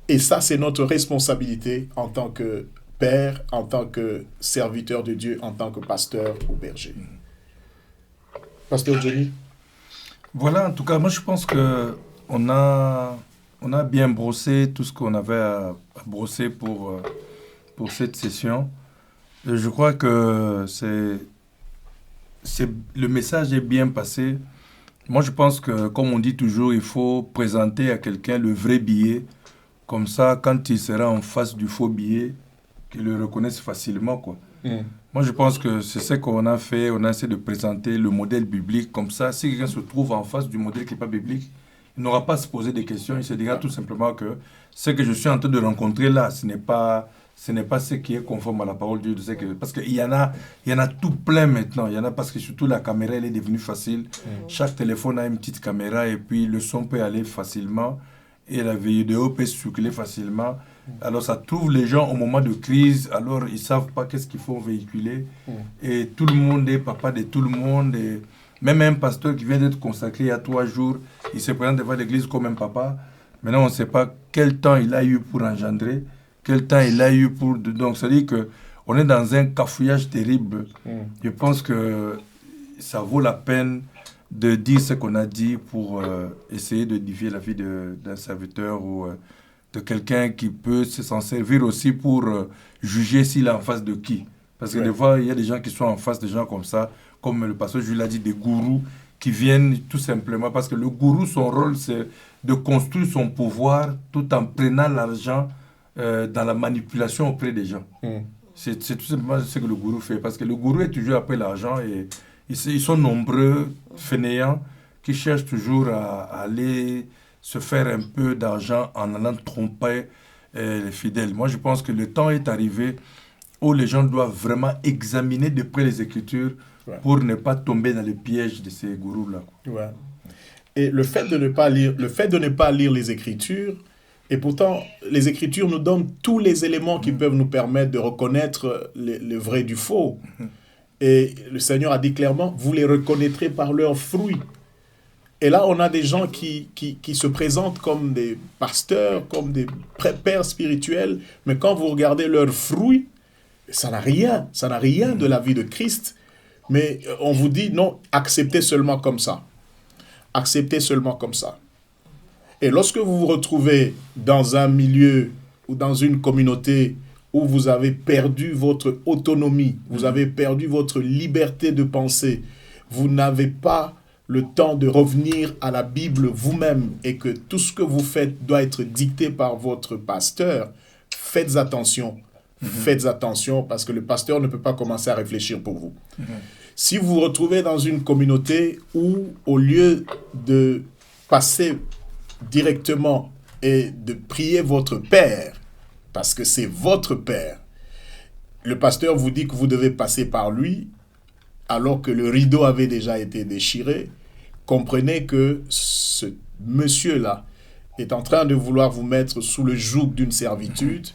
Et ça, c'est notre responsabilité en tant que père, en tant que serviteur de Dieu, en tant que pasteur ou berger. Pasteur Johnny? Voilà, en tout cas, moi je pense qu'on a bien brossé tout ce qu'on avait à brosser pour cette session. Et je crois que le message est bien passé. Moi je pense que, comme on dit toujours, il faut présenter à quelqu'un le vrai billet. Comme ça, quand il sera en face du faux billet, qu'il le reconnaisse facilement, quoi. Moi, je pense que c'est ce qu'on a fait. On a essayé de présenter le modèle biblique. Comme ça, si quelqu'un se trouve en face du modèle qui n'est pas biblique, il n'aura pas à se poser des questions. Il se dira tout simplement que ce que je suis en train de rencontrer là, ce n'est pas ce qui est conforme à la parole de Dieu. Parce qu'il y en a tout plein maintenant. Il y en a parce que surtout la caméra, elle est devenue facile. Chaque téléphone a une petite caméra et puis le son peut aller facilement. Et la vidéo peut circuler facilement. Alors ça trouve les gens au moment de crise, alors ils ne savent pas qu'est-ce qu'il faut véhiculer. Et tout le monde est papa de tout le monde. Et même un pasteur qui vient d'être consacré il y a 3 jours, il se présente devant l'église comme un papa. Maintenant, on ne sait pas quel temps il a eu pour engendrer, quel temps il a eu pour... Donc, ça veut dire qu'on est dans un cafouillage terrible. Je pense que ça vaut la peine de dire ce qu'on a dit pour essayer de dévier la vie d'un serviteur ou de quelqu'un qui peut s'en servir aussi pour juger s'il est en face de qui. Parce que des fois, il y a des gens qui sont en face de gens comme ça, comme le pasteur Jules l'a dit, des gourous qui viennent tout simplement, parce que le gourou, son rôle, c'est de construire son pouvoir tout en prenant l'argent dans la manipulation auprès des gens. C'est tout simplement ce que le gourou fait, parce que le gourou est toujours après l'argent et ils sont nombreux, fainéants, qui cherchent toujours à aller se faire un peu d'argent en allant tromper les fidèles. Moi, je pense que le temps est arrivé où les gens doivent vraiment examiner de près les Écritures pour ne pas tomber dans le piège de ces gourous-là. Et le fait de ne pas lire les Écritures, et pourtant, les Écritures nous donnent tous les éléments qui peuvent nous permettre de reconnaître le vrai du faux. Et le Seigneur a dit clairement, vous les reconnaîtrez par leurs fruits. Et là, on a des gens qui se présentent comme des pasteurs, comme des pères spirituels, mais quand vous regardez leurs fruits, ça n'a rien de la vie de Christ. Mais on vous dit, non, acceptez seulement comme ça. Acceptez seulement comme ça. Et lorsque vous vous retrouvez dans un milieu ou dans une communauté où vous avez perdu votre autonomie, vous avez perdu votre liberté de penser, vous n'avez pas le temps de revenir à la Bible vous-même et que tout ce que vous faites doit être dicté par votre pasteur, faites attention. Faites attention parce que le pasteur ne peut pas commencer à réfléchir pour vous. Si vous vous retrouvez dans une communauté où, au lieu de passer directement et de prier votre Père, parce que c'est votre Père, le pasteur vous dit que vous devez passer par lui, alors que le rideau avait déjà été déchiré, comprenez que ce monsieur-là est en train de vouloir vous mettre sous le joug d'une servitude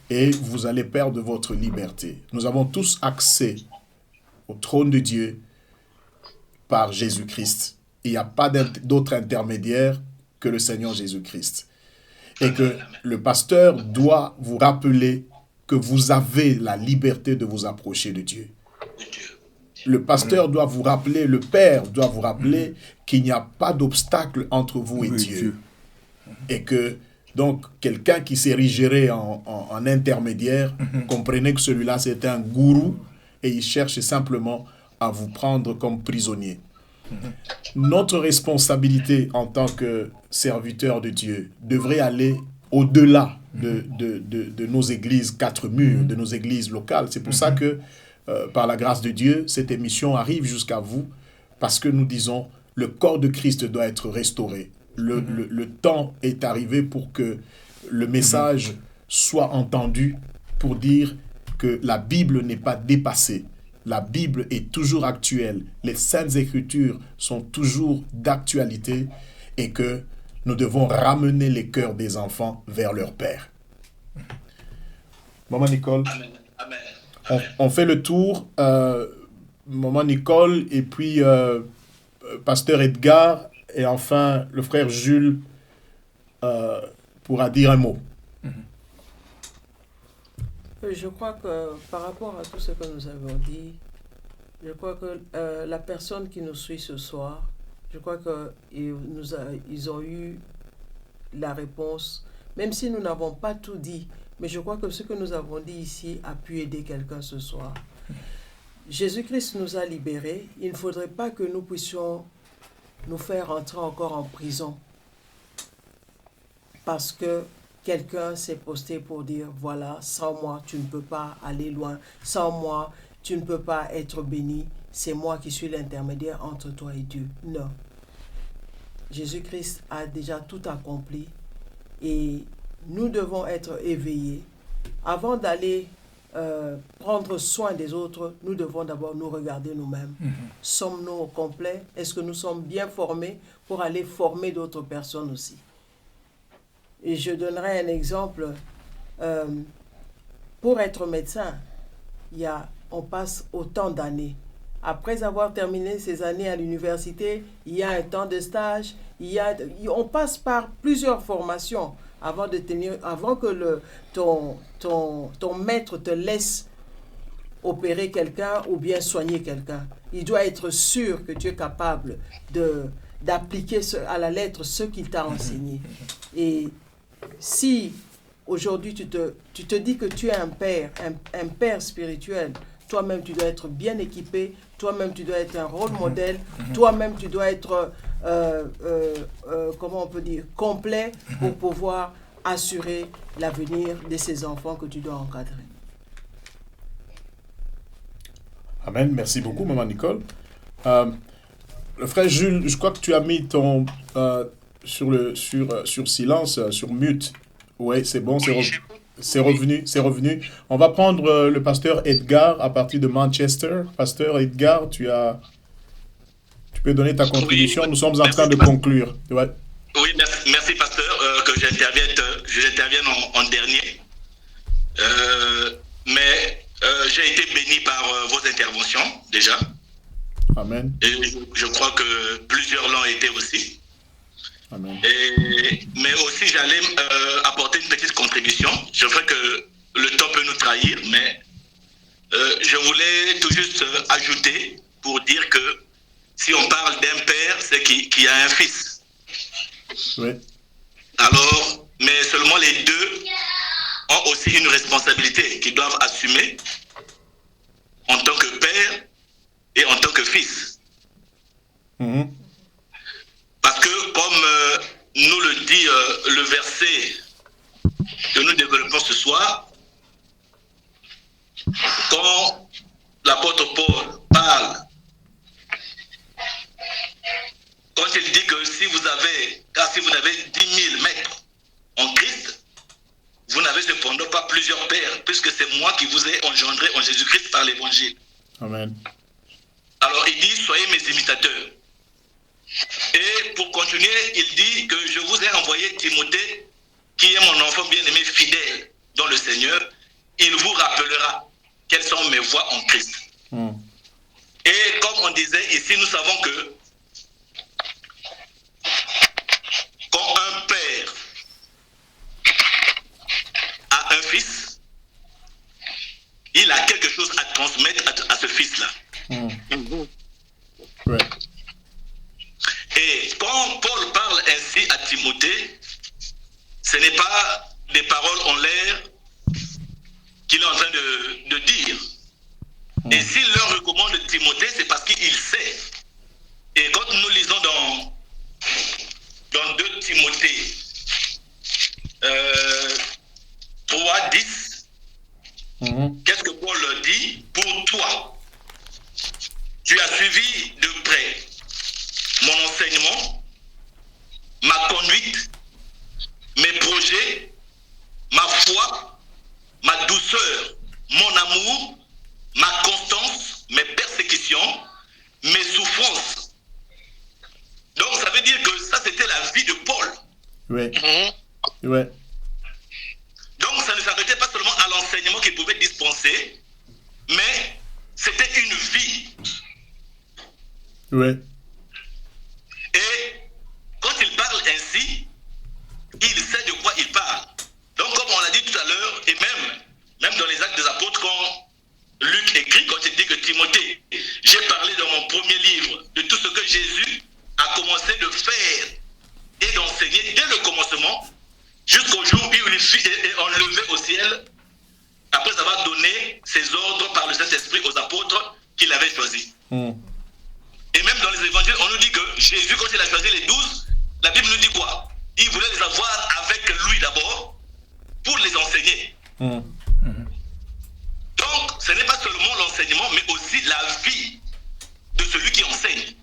et vous allez perdre votre liberté. Nous avons tous accès au trône de Dieu par Jésus-Christ. Il n'y a pas d'autre intermédiaire que le Seigneur Jésus-Christ. Et que le pasteur doit vous rappeler que vous avez la liberté de vous approcher de Dieu. Le pasteur doit vous rappeler, le Père doit vous rappeler qu'il n'y a pas d'obstacle entre vous et Dieu. Et que, donc, quelqu'un qui s'érigerait en intermédiaire, comprenez que celui-là, c'est un gourou et il cherche simplement à vous prendre comme prisonnier. Notre responsabilité en tant que serviteur de Dieu devrait aller au-delà de nos églises 4 murs, de nos églises locales. C'est pour ça que, par la grâce de Dieu, cette émission arrive jusqu'à vous, parce que nous disons, le corps de Christ doit être restauré. Le temps est arrivé pour que le message soit entendu, pour dire que la Bible n'est pas dépassée. La Bible est toujours actuelle. Les Saintes Écritures sont toujours d'actualité et que nous devons ramener les cœurs des enfants vers leur père. Maman Nicole, Amen. Amen. on fait le tour. Maman Nicole et puis Pasteur Edgar et enfin le frère Jules pourra dire un mot. Je crois que par rapport à tout ce que nous avons dit, je crois que la personne qui nous suit ce soir, je crois qu'ils ont eu la réponse, même si nous n'avons pas tout dit, mais je crois que ce que nous avons dit ici a pu aider quelqu'un ce soir. Jésus-Christ nous a libérés. Il ne faudrait pas que nous puissions nous faire entrer encore en prison parce que quelqu'un s'est posté pour dire, voilà, sans moi, tu ne peux pas aller loin. Sans moi, tu ne peux pas être béni. C'est moi qui suis l'intermédiaire entre toi et Dieu. Non. Jésus-Christ a déjà tout accompli et nous devons être éveillés. Avant d'aller prendre soin des autres, nous devons d'abord nous regarder nous-mêmes. Sommes-nous au complet? Est-ce que nous sommes bien formés pour aller former d'autres personnes aussi? Et je donnerai un exemple. Pour être médecin, on passe autant d'années. Après avoir terminé ces années à l'université, il y a un temps de stage, on passe par plusieurs formations avant que ton maître te laisse opérer quelqu'un ou bien soigner quelqu'un. Il doit être sûr que tu es capable d'appliquer à la lettre ce qu'il t'a enseigné. Et si aujourd'hui tu te dis que tu es un père spirituel, toi-même tu dois être bien équipé, toi-même tu dois être un rôle modèle, toi-même tu dois être, comment on peut dire, complet pour pouvoir assurer l'avenir de ces enfants que tu dois encadrer. Amen, merci beaucoup Maman Nicole. Le frère Jules, je crois que tu as mis ton sur silence, sur mute. Oui, c'est bon, c'est revenu. On va prendre le pasteur Edgar à partir de Manchester. Pasteur Edgar, tu peux donner ta contribution. Oui, nous sommes en train de conclure. Ouais. Oui, merci pasteur, que j'intervienne en dernier. Mais j'ai été béni par vos interventions déjà. Amen. Et je crois que plusieurs l'ont été aussi. Amen. Mais aussi, j'allais apporter une petite contribution. Je crois que le temps peut nous trahir, mais je voulais tout juste ajouter pour dire que si on parle d'un père, c'est qu'il a un fils. Oui. Alors, mais seulement les deux ont aussi une responsabilité qu'ils doivent assumer en tant que père et en tant que fils. Mm-hmm. Parce que comme nous le dit le verset que nous développons ce soir, quand l'apôtre Paul parle, quand il dit que si vous avez 10 000 maîtres en Christ, vous n'avez cependant pas plusieurs pères, puisque c'est moi qui vous ai engendré en Jésus-Christ par l'évangile. Amen. Alors il dit, soyez mes imitateurs. Et pour continuer, il dit que je vous ai envoyé Timothée, qui est mon enfant bien-aimé fidèle dans le Seigneur. Il vous rappellera quelles sont mes voies en Christ. Et comme on disait ici, nous savons que quand un père a un fils, il a quelque chose à transmettre à ce fils-là. Ouais. Et quand Paul parle ainsi à Timothée, ce n'est pas des paroles en l'air qu'il est en train de dire. Et s'il leur recommande Timothée, c'est parce qu'il sait. Et quand nous lisons dans 2 Timothée 3, 10, qu'est-ce que Paul dit? Pour toi, tu as suivi de près mon enseignement, ma conduite, mes projets, ma foi, ma douceur, mon amour, ma constance, mes persécutions, mes souffrances. Donc ça veut dire que ça c'était la vie de Paul. Ouais. Mhm. Ouais. Donc, ça ne s'arrêtait pas seulement à l'enseignement qu'il pouvait dispenser, mais c'était une vie. Ouais. Et quand il parle ainsi, il sait de quoi il parle. Donc, comme on l'a dit tout à l'heure, et même dans les Actes des Apôtres, quand Luc écrit, quand il dit que Timothée, j'ai parlé dans mon premier livre de tout ce que Jésus a commencé de faire et d'enseigner dès le commencement, jusqu'au jour où il fut enlevé au ciel, après avoir donné ses ordres par le Saint-Esprit aux apôtres qu'il avait choisis. Et même dans les évangiles, on nous dit que Jésus, quand il a choisi les 12, la Bible nous dit quoi? Il voulait les avoir avec lui d'abord pour les enseigner. Donc, ce n'est pas seulement l'enseignement, mais aussi la vie de celui qui enseigne.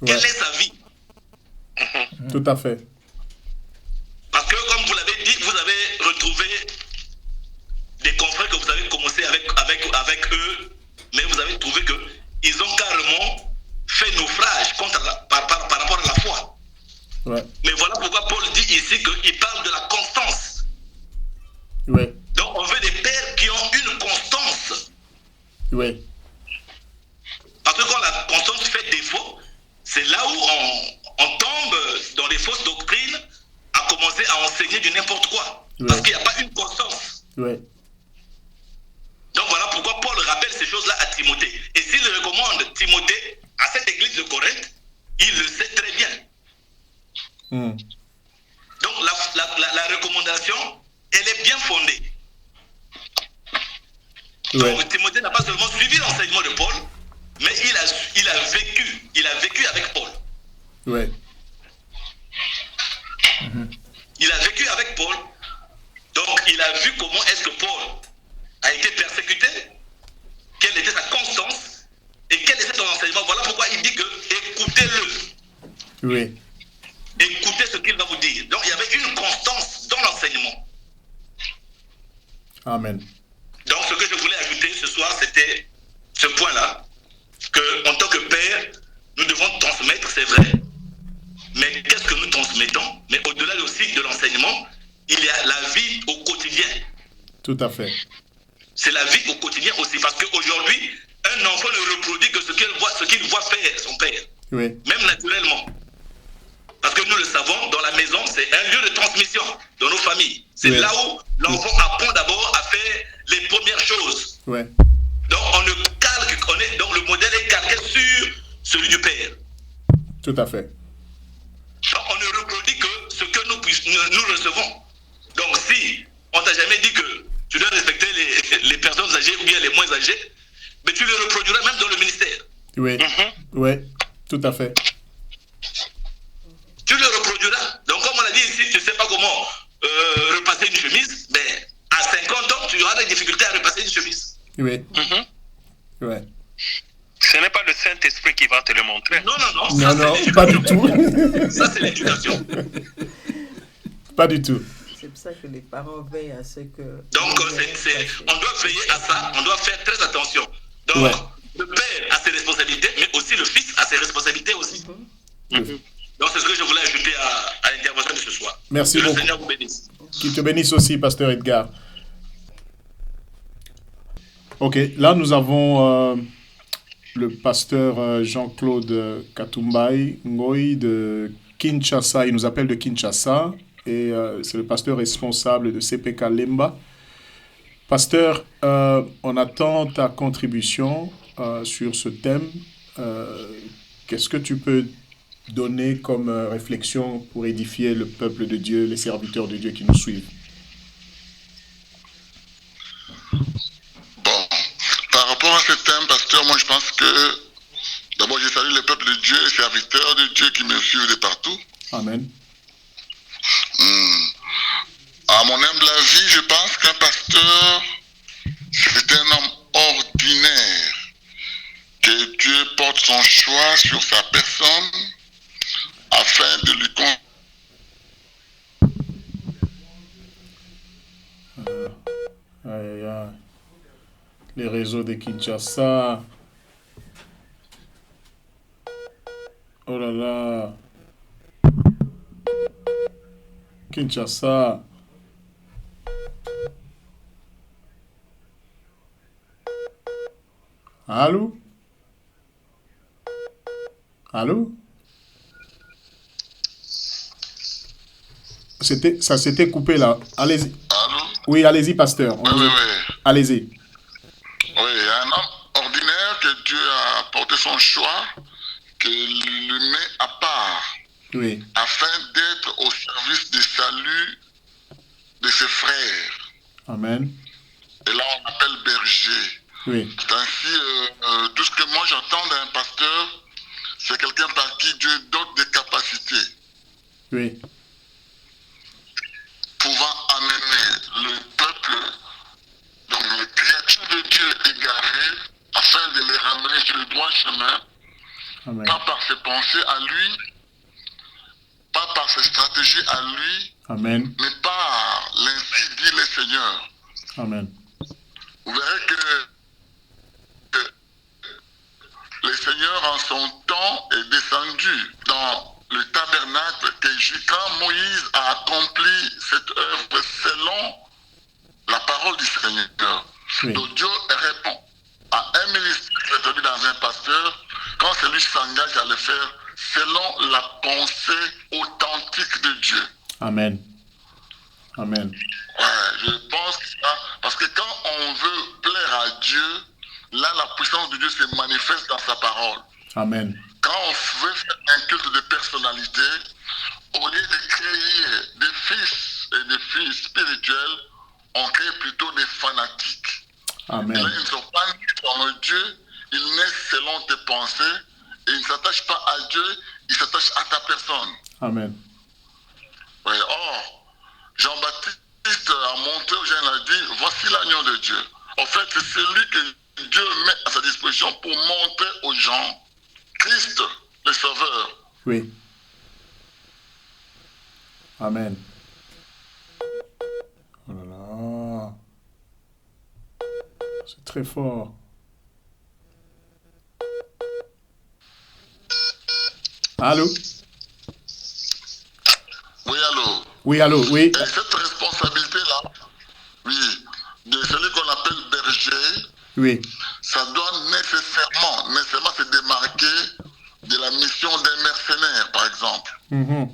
Ouais. Quelle est sa vie? Tout à fait. Parce que, comme vous l'avez dit, vous avez retrouvé des confrères que vous avez commencé avec eux, mais vous avez trouvé qu'ils ont carrément fait naufrage par rapport à la foi. Ouais. Mais voilà pourquoi Paul dit ici qu'il parle de la constance. Ouais. Donc on veut des pères qui ont une constance. Ouais. Parce que quand la constance fait défaut, c'est là où on tombe dans les fausses doctrines, à commencer à enseigner du n'importe quoi. Ouais. Parce qu'il n'y a pas une constance. Ouais. Donc voilà pourquoi Paul rappelle ces choses-là à Timothée. Et s'il recommande Timothée à cette église de Corinthe, il le sait très bien. Donc la recommandation, elle est bien fondée. Ouais. Donc Timothée n'a pas seulement suivi l'enseignement de Paul, mais il a vécu avec Paul. Ouais. Il a vécu avec Paul, donc il a vu comment est-ce que Paul a été persécuté, quelle était sa constance et quel était son enseignement. Voilà pourquoi il dit que écoutez-le. Oui. Écoutez ce qu'il va vous dire. Donc il y avait une constance dans l'enseignement. Amen. Donc ce que je voulais ajouter ce soir, c'était ce point-là, qu'en tant que père, nous devons transmettre, c'est vrai, mais qu'est-ce que nous transmettons? Mais au-delà aussi de l'enseignement, il y a la vie au quotidien. Tout à fait. C'est la vie au quotidien aussi, parce qu'aujourd'hui, un enfant ne reproduit que ce qu'il voit faire son père, Oui. même naturellement. Parce que nous le savons, dans la maison, c'est un lieu de transmission dans nos familles. C'est Oui. là où l'enfant apprend d'abord à faire les premières choses. Oui. Donc donc le modèle est calqué sur celui du père. Tout à fait. Donc on ne reproduit que ce que nous recevons. Donc si on t'a jamais dit que tu dois respecter les personnes âgées ou bien les moins âgées, mais tu le reproduiras même dans le ministère. Oui. Oui. Tout à fait. Tu le reproduiras. Donc comme on l'a dit ici, tu ne sais pas comment repasser une chemise, mais à 50 ans, tu auras des difficultés à repasser une chemise. Oui. Ouais. Ce n'est pas le Saint-Esprit qui va te le montrer. Non, non, non. Non, pas du tout. Ça, c'est l'éducation. Pas du tout. C'est pour ça que les parents veillent à ce que... Donc, on doit veiller à ça, on doit faire très attention. Donc, Ouais. le père a ses responsabilités, mais aussi le fils a ses responsabilités aussi. Donc, c'est ce que je voulais ajouter à l'intervention de ce soir. Merci que beaucoup. le Seigneur vous bénisse. Qu'il te bénisse aussi, Pasteur Edgar. Ok, là nous avons le pasteur Jean-Claude Katumbai Ngoy de Kinshasa. Il nous appelle de Kinshasa et c'est le pasteur responsable de CPK Lemba. Pasteur, on attend ta contribution sur ce thème. Qu'est-ce que tu peux donner comme réflexion pour édifier le peuple de Dieu, les serviteurs de Dieu qui nous suivent? Bon, par rapport à ce thème, pasteur, moi je pense que d'abord je salue le peuple de Dieu, les serviteurs de Dieu qui me suivent de partout. Amen. À mon humble avis, je pense qu'un pasteur, c'est un homme ordinaire, que Dieu porte son choix sur sa personne afin de lui Aïe, aïe. Les réseaux de Kinshasa. Oh là là. Kinshasa. Allô? Allô? Ça s'était coupé là. Allez-y. Allô? Oui, allez-y, pasteur. Oui. Allez-y. Oui, un homme ordinaire que Dieu a porté son choix, qu'il le met à part, Oui. afin d'être au service du salut de ses frères. Amen. Et là, on l'appelle berger. Oui. C'est ainsi, tout ce que moi j'entends d'un pasteur, c'est quelqu'un par qui Dieu dote des capacités, Oui. pouvant amener le peuple, donc les créatures de Dieu égarées, afin de les ramener sur le droit chemin, Amen. pas par ses pensées à lui, pas par ses stratégies à lui, Amen. mais par l'ainsi dit le Seigneur. Amen. Vous verrez que le Seigneur en son temps est descendu dans le tabernacle quand Moïse a accompli cette œuvre selon la parole du Seigneur. Oui. Donc Dieu répond à un ministre qui est établi dans un pasteur quand celui s'engage à le faire selon la pensée authentique de Dieu. Amen. Amen. Ouais, je pense que ça, parce que quand on veut plaire à Dieu, là la puissance de Dieu se manifeste dans sa parole. Amen. Quand on veut faire un culte de personnalité, au lieu de créer des fils et des filles spirituels, on crée plutôt des fanatiques. Amen. Et là, ils ne sont pas nés dans le Dieu, ils naissent selon tes pensées, et ils ne s'attachent pas à Dieu, ils s'attachent à ta personne. Amen. Ouais, or, Jean-Baptiste a montré aux gens, il a dit, voici l'agneau de Dieu. En fait, c'est celui que Dieu met à sa disposition pour montrer aux gens Christ, le Sauveur. Oui. Amen. Oh là là. C'est très fort. Allô? Oui, allô? Oui, allô, oui. Et cette responsabilité-là, oui, de celui qu'on appelle berger, Oui. ça doit nécessairement se démarquer de la mission d'un mercenaire, par exemple. Mhm.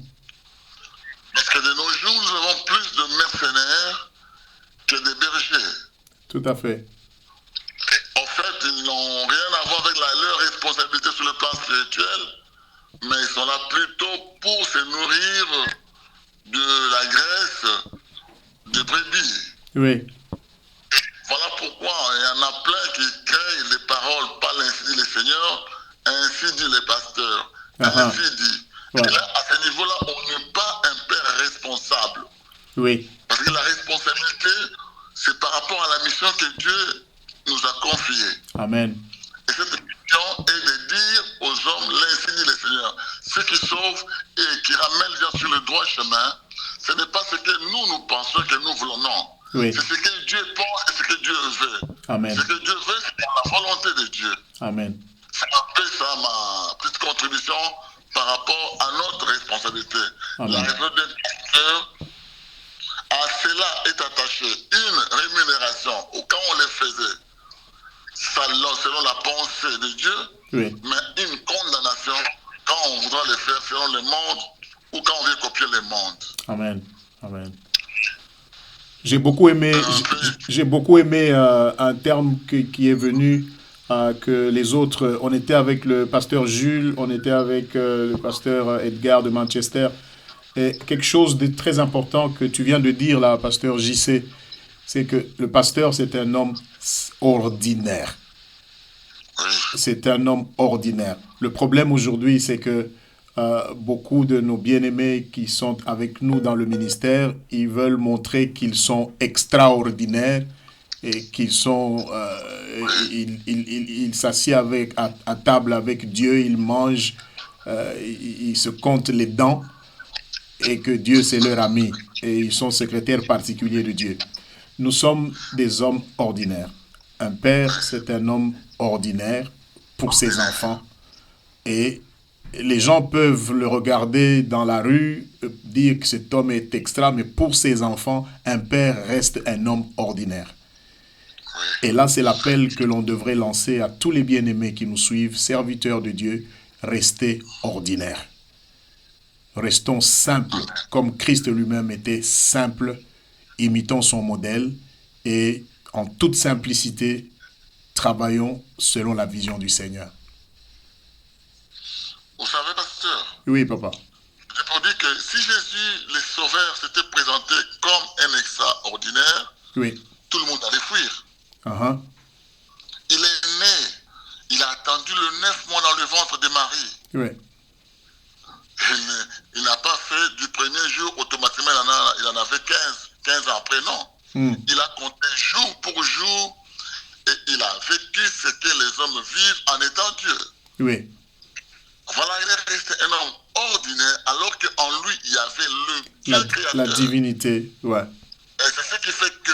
Parce que de nos jours, nous avons plus de mercenaires que de bergers. Tout à fait. En fait, ils n'ont rien à voir avec leur responsabilité sur le plan spirituel, mais ils sont là plutôt pour se nourrir de la graisse de brebis. Oui. Voilà pourquoi il y en a plein qui créent les paroles, pas l'ainsi dit le Seigneur, ainsi dit le pasteur, ainsi dit. Ouais. Et là, à ce niveau-là, on n'est pas un père responsable. Oui. Parce que la responsabilité, c'est par rapport à la mission que Dieu nous a confiée. Amen. Et cette mission est de dire aux hommes, l'ainsi dit le Seigneur, ceux qui sauvent et qui ramènent les gens sur le droit chemin, ce n'est pas ce que nous pensons que nous voulons, non. Oui. C'est ce que Dieu pense et ce que Dieu veut. Amen. Ce que Dieu veut, c'est la volonté de Dieu. Amen. C'est un peu ça ma petite contribution par rapport à notre responsabilité. Amen. La responsabilité d'un pasteur, à cela est attachée une rémunération, ou quand on le faisait, selon la pensée de Dieu, Oui. mais une condamnation quand on voudra le faire selon le monde ou quand on veut copier le monde. Amen. Amen. J'ai beaucoup aimé un terme qui est venu, que les autres, on était avec le pasteur Jules, on était avec le pasteur Edgar de Manchester, et quelque chose de très important que tu viens de dire là, pasteur JC, c'est que le pasteur, c'est un homme ordinaire. C'est un homme ordinaire. Le problème aujourd'hui, c'est que beaucoup de nos bien-aimés qui sont avec nous dans le ministère, ils veulent montrer qu'ils sont extraordinaires et qu'ils sont, ils s'assiedent à table avec Dieu, ils mangent, ils se comptent les dents et que Dieu c'est leur ami et ils sont secrétaires particuliers de Dieu. Nous sommes des hommes ordinaires. Un père, c'est un homme ordinaire pour ses enfants et les gens peuvent le regarder dans la rue, dire que cet homme est extra, mais pour ses enfants, un père reste un homme ordinaire. Et là, c'est l'appel que l'on devrait lancer à tous les bien-aimés qui nous suivent, serviteurs de Dieu, restez ordinaires. Restons simples, comme Christ lui-même était simple, imitons son modèle et en toute simplicité, travaillons selon la vision du Seigneur. Vous savez, pasteur, Oui, papa. je peux dire que si Jésus, le Sauveur, s'était présenté comme un extraordinaire, Oui. tout le monde allait fuir. Uh-huh. Il est né, il a attendu le 9 mois dans le ventre de Marie. Oui. Il n'a pas fait du premier jour automatiquement, il en avait 15 ans après, non. Il a compté jour pour jour et il a vécu ce que les hommes vivent en étant Dieu. Oui. Voilà, il est resté un homme ordinaire alors qu'en lui, il y avait le Dieu créateur. La divinité, ouais. Et c'est ce qui fait que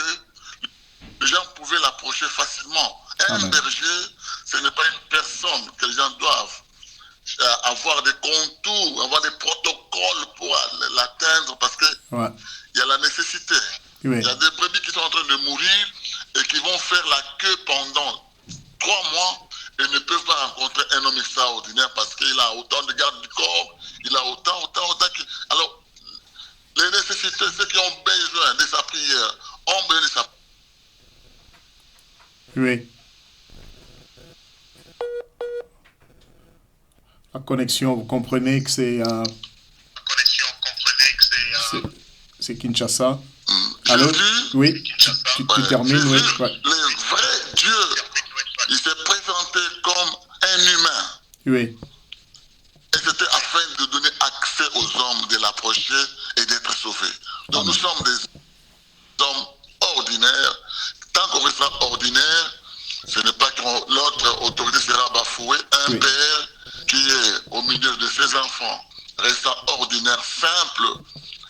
les gens pouvaient l'approcher facilement. Un berger, ce n'est pas une personne que les gens doivent avoir des contours, avoir des protocoles pour l'atteindre parce que il y a la nécessité. Oui. Il y a des brebis qui sont en train de mourir et qui vont faire la queue pendant 3 mois et ne peuvent pas rencontrer un homme extraordinaire parce qu'il a autant de garde du corps, il a autant que... Alors, les nécessités, ceux qui ont besoin de sa prière, ont besoin de sa... Oui. La connexion, vous comprenez que c'est... c'est Kinshasa. Allô? Oui, tu termines, oui. Ouais. Le vrai Dieu, il s'est présenté comme un humain. Oui. Et c'était afin de donner accès aux hommes, de l'approcher et d'être sauvés. Donc nous sommes des hommes ordinaires. Tant qu'on restera ordinaire, ce n'est pas que l'autre autorité sera bafouée. Un père qui est au milieu de ses enfants, restant ordinaire, simple,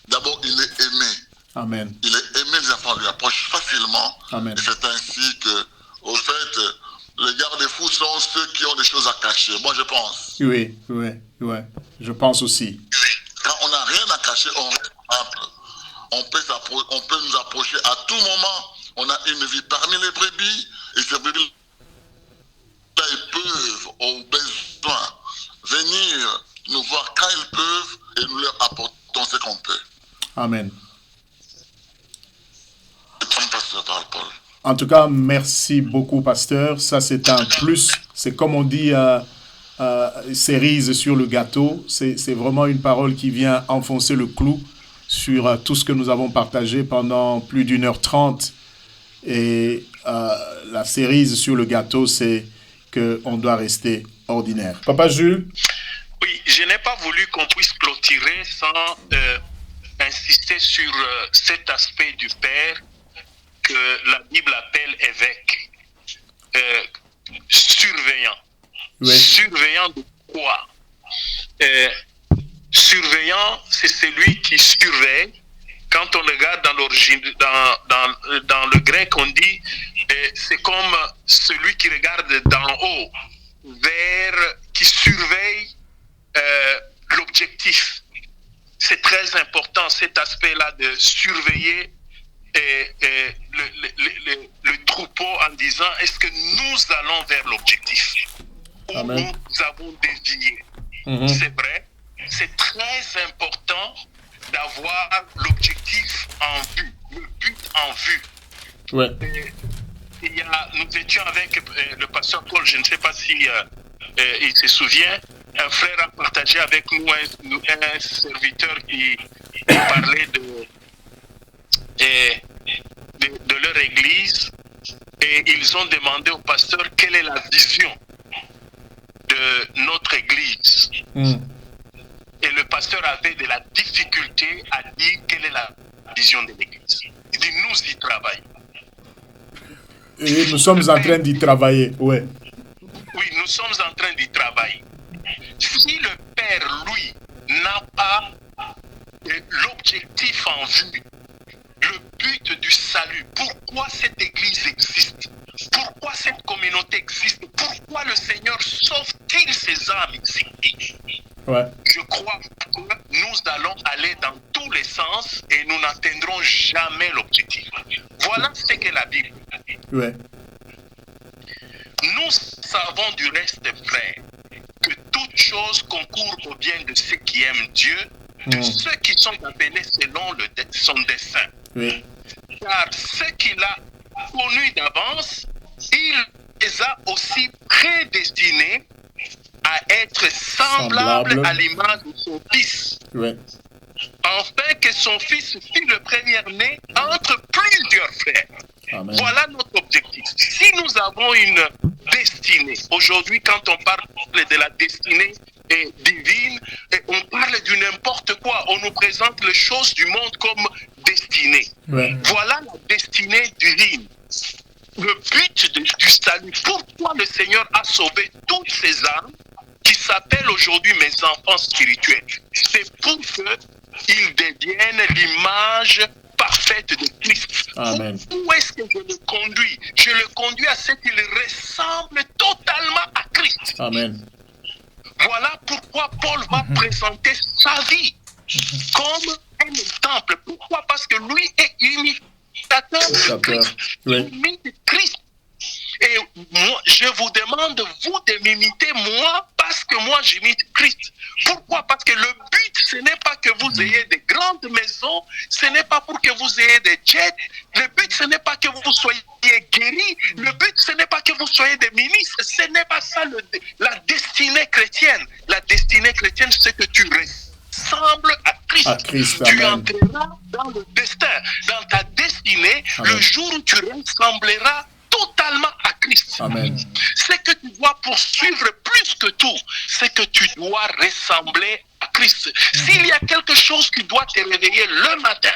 d'abord il est aimé. Amen. Il est aimé, les enfants lui approchent facilement. Amen. Et c'est ainsi que, au fait, les garde-fous sont ceux qui ont des choses à cacher. Moi, je pense. Oui. Je pense aussi. Quand on n'a rien à cacher, on reste simple. On peut nous approcher à tout moment. On a une vie parmi les brebis. Et ces brebis-là, ils peuvent, au besoin, venir nous voir quand ils peuvent et nous leur apportons ce qu'on peut. Amen. Pasteur Paul. En tout cas, merci beaucoup, pasteur. Ça, c'est un plus. C'est comme on dit, cerise sur le gâteau. C'est vraiment une parole qui vient enfoncer le clou sur tout ce que nous avons partagé pendant plus d'1h30. Et la cerise sur le gâteau, c'est qu'on doit rester ordinaire. Papa Jules? Oui, je n'ai pas voulu qu'on puisse clôturer sans insister sur cet aspect du Père que la Bible appelle évêque, surveillant. Oui. Surveillant de quoi? Surveillant, c'est celui qui surveille. Quand on regarde dans l'origine, dans le grec, on dit c'est comme celui qui regarde d'en haut, qui surveille l'objectif. C'est très important cet aspect-là de surveiller le troupeau en disant est-ce que nous allons vers l'objectif où nous avons désigné. C'est vrai, c'est très important d'avoir l'objectif en vue, le but en vue. Ouais. Nous étions avec le pasteur Paul, je ne sais pas si il se souvient, un frère a partagé avec nous un serviteur qui parlait de leur église et ils ont demandé au pasteur quelle est la vision de notre église. Et le pasteur avait de la difficulté à dire quelle est la vision de l'église. Il dit nous y travaillons. Et nous sommes en train d'y travailler, ouais. Oui, nous sommes en train d'y travailler. Si le Père, lui, n'a pas l'objectif en vue, le but du salut, pourquoi cette église existe, pourquoi cette communauté existe, pourquoi le Seigneur sauve-t-il ses âmes ici? Ouais. Je crois que nous allons aller dans tous les sens et nous n'atteindrons jamais l'objectif. Voilà ce que la Bible dit. Ouais. Nous savons du reste, frère, que toute chose concourt au bien de ceux qui aiment Dieu, de ceux qui sont appelés selon son dessein. Oui. Car ceux qu'il a connus d'avance, il les a aussi prédestinés à être semblables à l'image de son Fils. Ouais. Afin que son Fils fût le premier-né entre plusieurs frères. Amen. Voilà notre objectif. Si nous avons une destinée, aujourd'hui quand on parle de la destinée divine, on parle du n'importe quoi. On nous présente les choses du monde comme destinée. Ouais. Voilà la destinée divine. Le but du salut. Pourquoi le Seigneur a sauvé toutes ces âmes qui s'appellent aujourd'hui mes enfants spirituels? C'est pour qu'ils deviennent l'image parfaite de Christ. Amen. Où est-ce que je le conduis? Je le conduis à ce qu'il ressemble totalement à Christ. Amen. Voilà pourquoi Paul va présenter sa vie comme un exemple. Pourquoi? Parce que lui est imitateur de Christ. Oui. Il imite Christ. Et moi, je vous demande, vous, de m'imiter moi, parce que moi, j'imite Christ. Pourquoi? Parce que le but, ce n'est pas que vous ayez des grandes maisons, ce n'est pas pour que vous ayez des jets, le but, ce n'est pas que vous soyez guéris, le but, ce n'est pas que vous soyez des ministres, ce n'est pas ça la destinée chrétienne. La destinée chrétienne, c'est que tu ressembles à Christ. À Christ, tu amen. entreras dans le destin, dans ta destinée, Amen. le jour où tu ressembleras totalement à Christ. Amen. Ce que tu dois poursuivre plus que tout, c'est que tu dois ressembler à Christ. S'il y a quelque chose qui doit te réveiller le matin,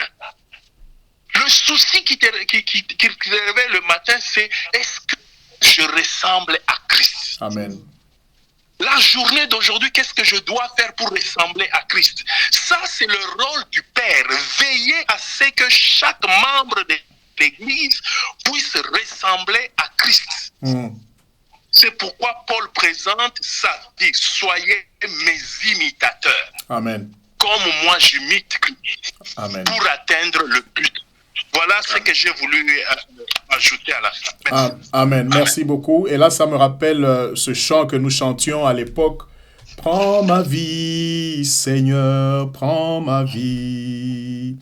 le souci qui te réveille le matin, c'est est-ce que je ressemble à Christ? Amen. La journée d'aujourd'hui, qu'est-ce que je dois faire pour ressembler à Christ? Ça, c'est le rôle du Père. Veiller à ce que chaque membre de l'Église puisse ressembler à Christ. C'est pourquoi Paul présente sa vie. Soyez mes imitateurs. Amen. Comme moi j'imite Christ. Amen. Pour atteindre le but. Voilà ce que j'ai voulu ajouter à la fin. Merci. Amen. Merci beaucoup. Et là, ça me rappelle ce chant que nous chantions à l'époque. Prends ma vie, Seigneur, prends ma vie.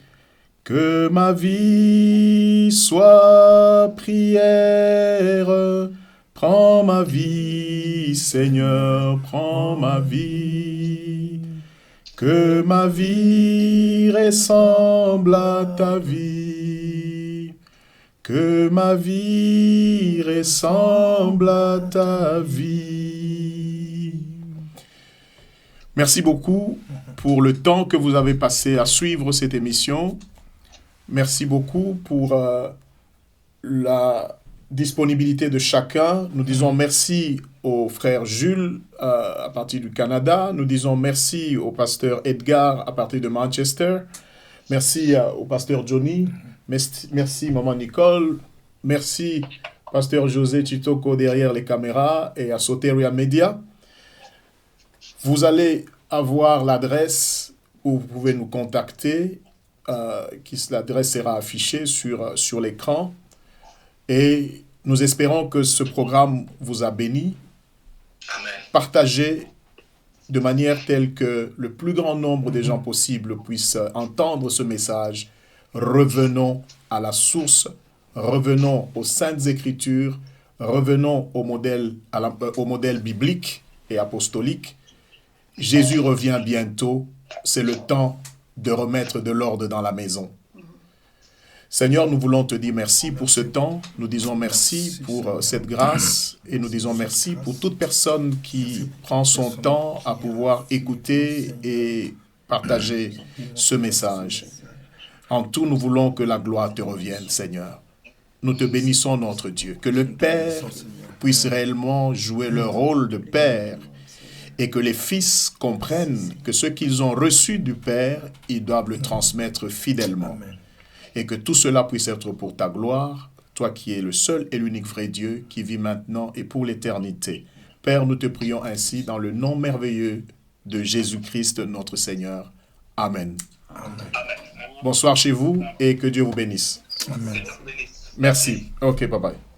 Que ma vie soit prière. Prends ma vie, Seigneur, prends ma vie. Que ma vie ressemble à ta vie. Que ma vie ressemble à ta vie. Merci beaucoup pour le temps que vous avez passé à suivre cette émission. Merci beaucoup pour la disponibilité de chacun. Nous disons merci au frère Jules à partir du Canada. Nous disons merci au pasteur Edgar à partir de Manchester. Merci au pasteur Johnny. Merci maman Nicole. Merci pasteur José Chitoko derrière les caméras et à Soteria Media. Vous allez avoir l'adresse où vous pouvez nous contacter. L'adresse sera affichée sur l'écran. Et nous espérons que ce programme vous a béni. Amen. Partagez de manière telle que le plus grand nombre de gens possible puissent entendre ce message. Revenons à la source, revenons aux Saintes Écritures, revenons au modèle biblique et apostolique. Jésus revient bientôt, c'est le temps de remettre de l'ordre dans la maison. Seigneur, nous voulons te dire merci pour ce temps. Nous disons merci pour cette grâce et nous disons merci pour toute personne qui prend son temps à pouvoir écouter et partager ce message. En tout, nous voulons que la gloire te revienne, Seigneur. Nous te bénissons, notre Dieu. Que le Père puisse réellement jouer le rôle de Père et que les fils comprennent que ce qu'ils ont reçu du Père, ils doivent le transmettre fidèlement. Et que tout cela puisse être pour ta gloire, toi qui es le seul et l'unique vrai Dieu qui vit maintenant et pour l'éternité. Père, nous te prions ainsi dans le nom merveilleux de Jésus-Christ notre Seigneur. Amen. Bonsoir chez vous et que Dieu vous bénisse. Amen. Merci. Ok, bye bye.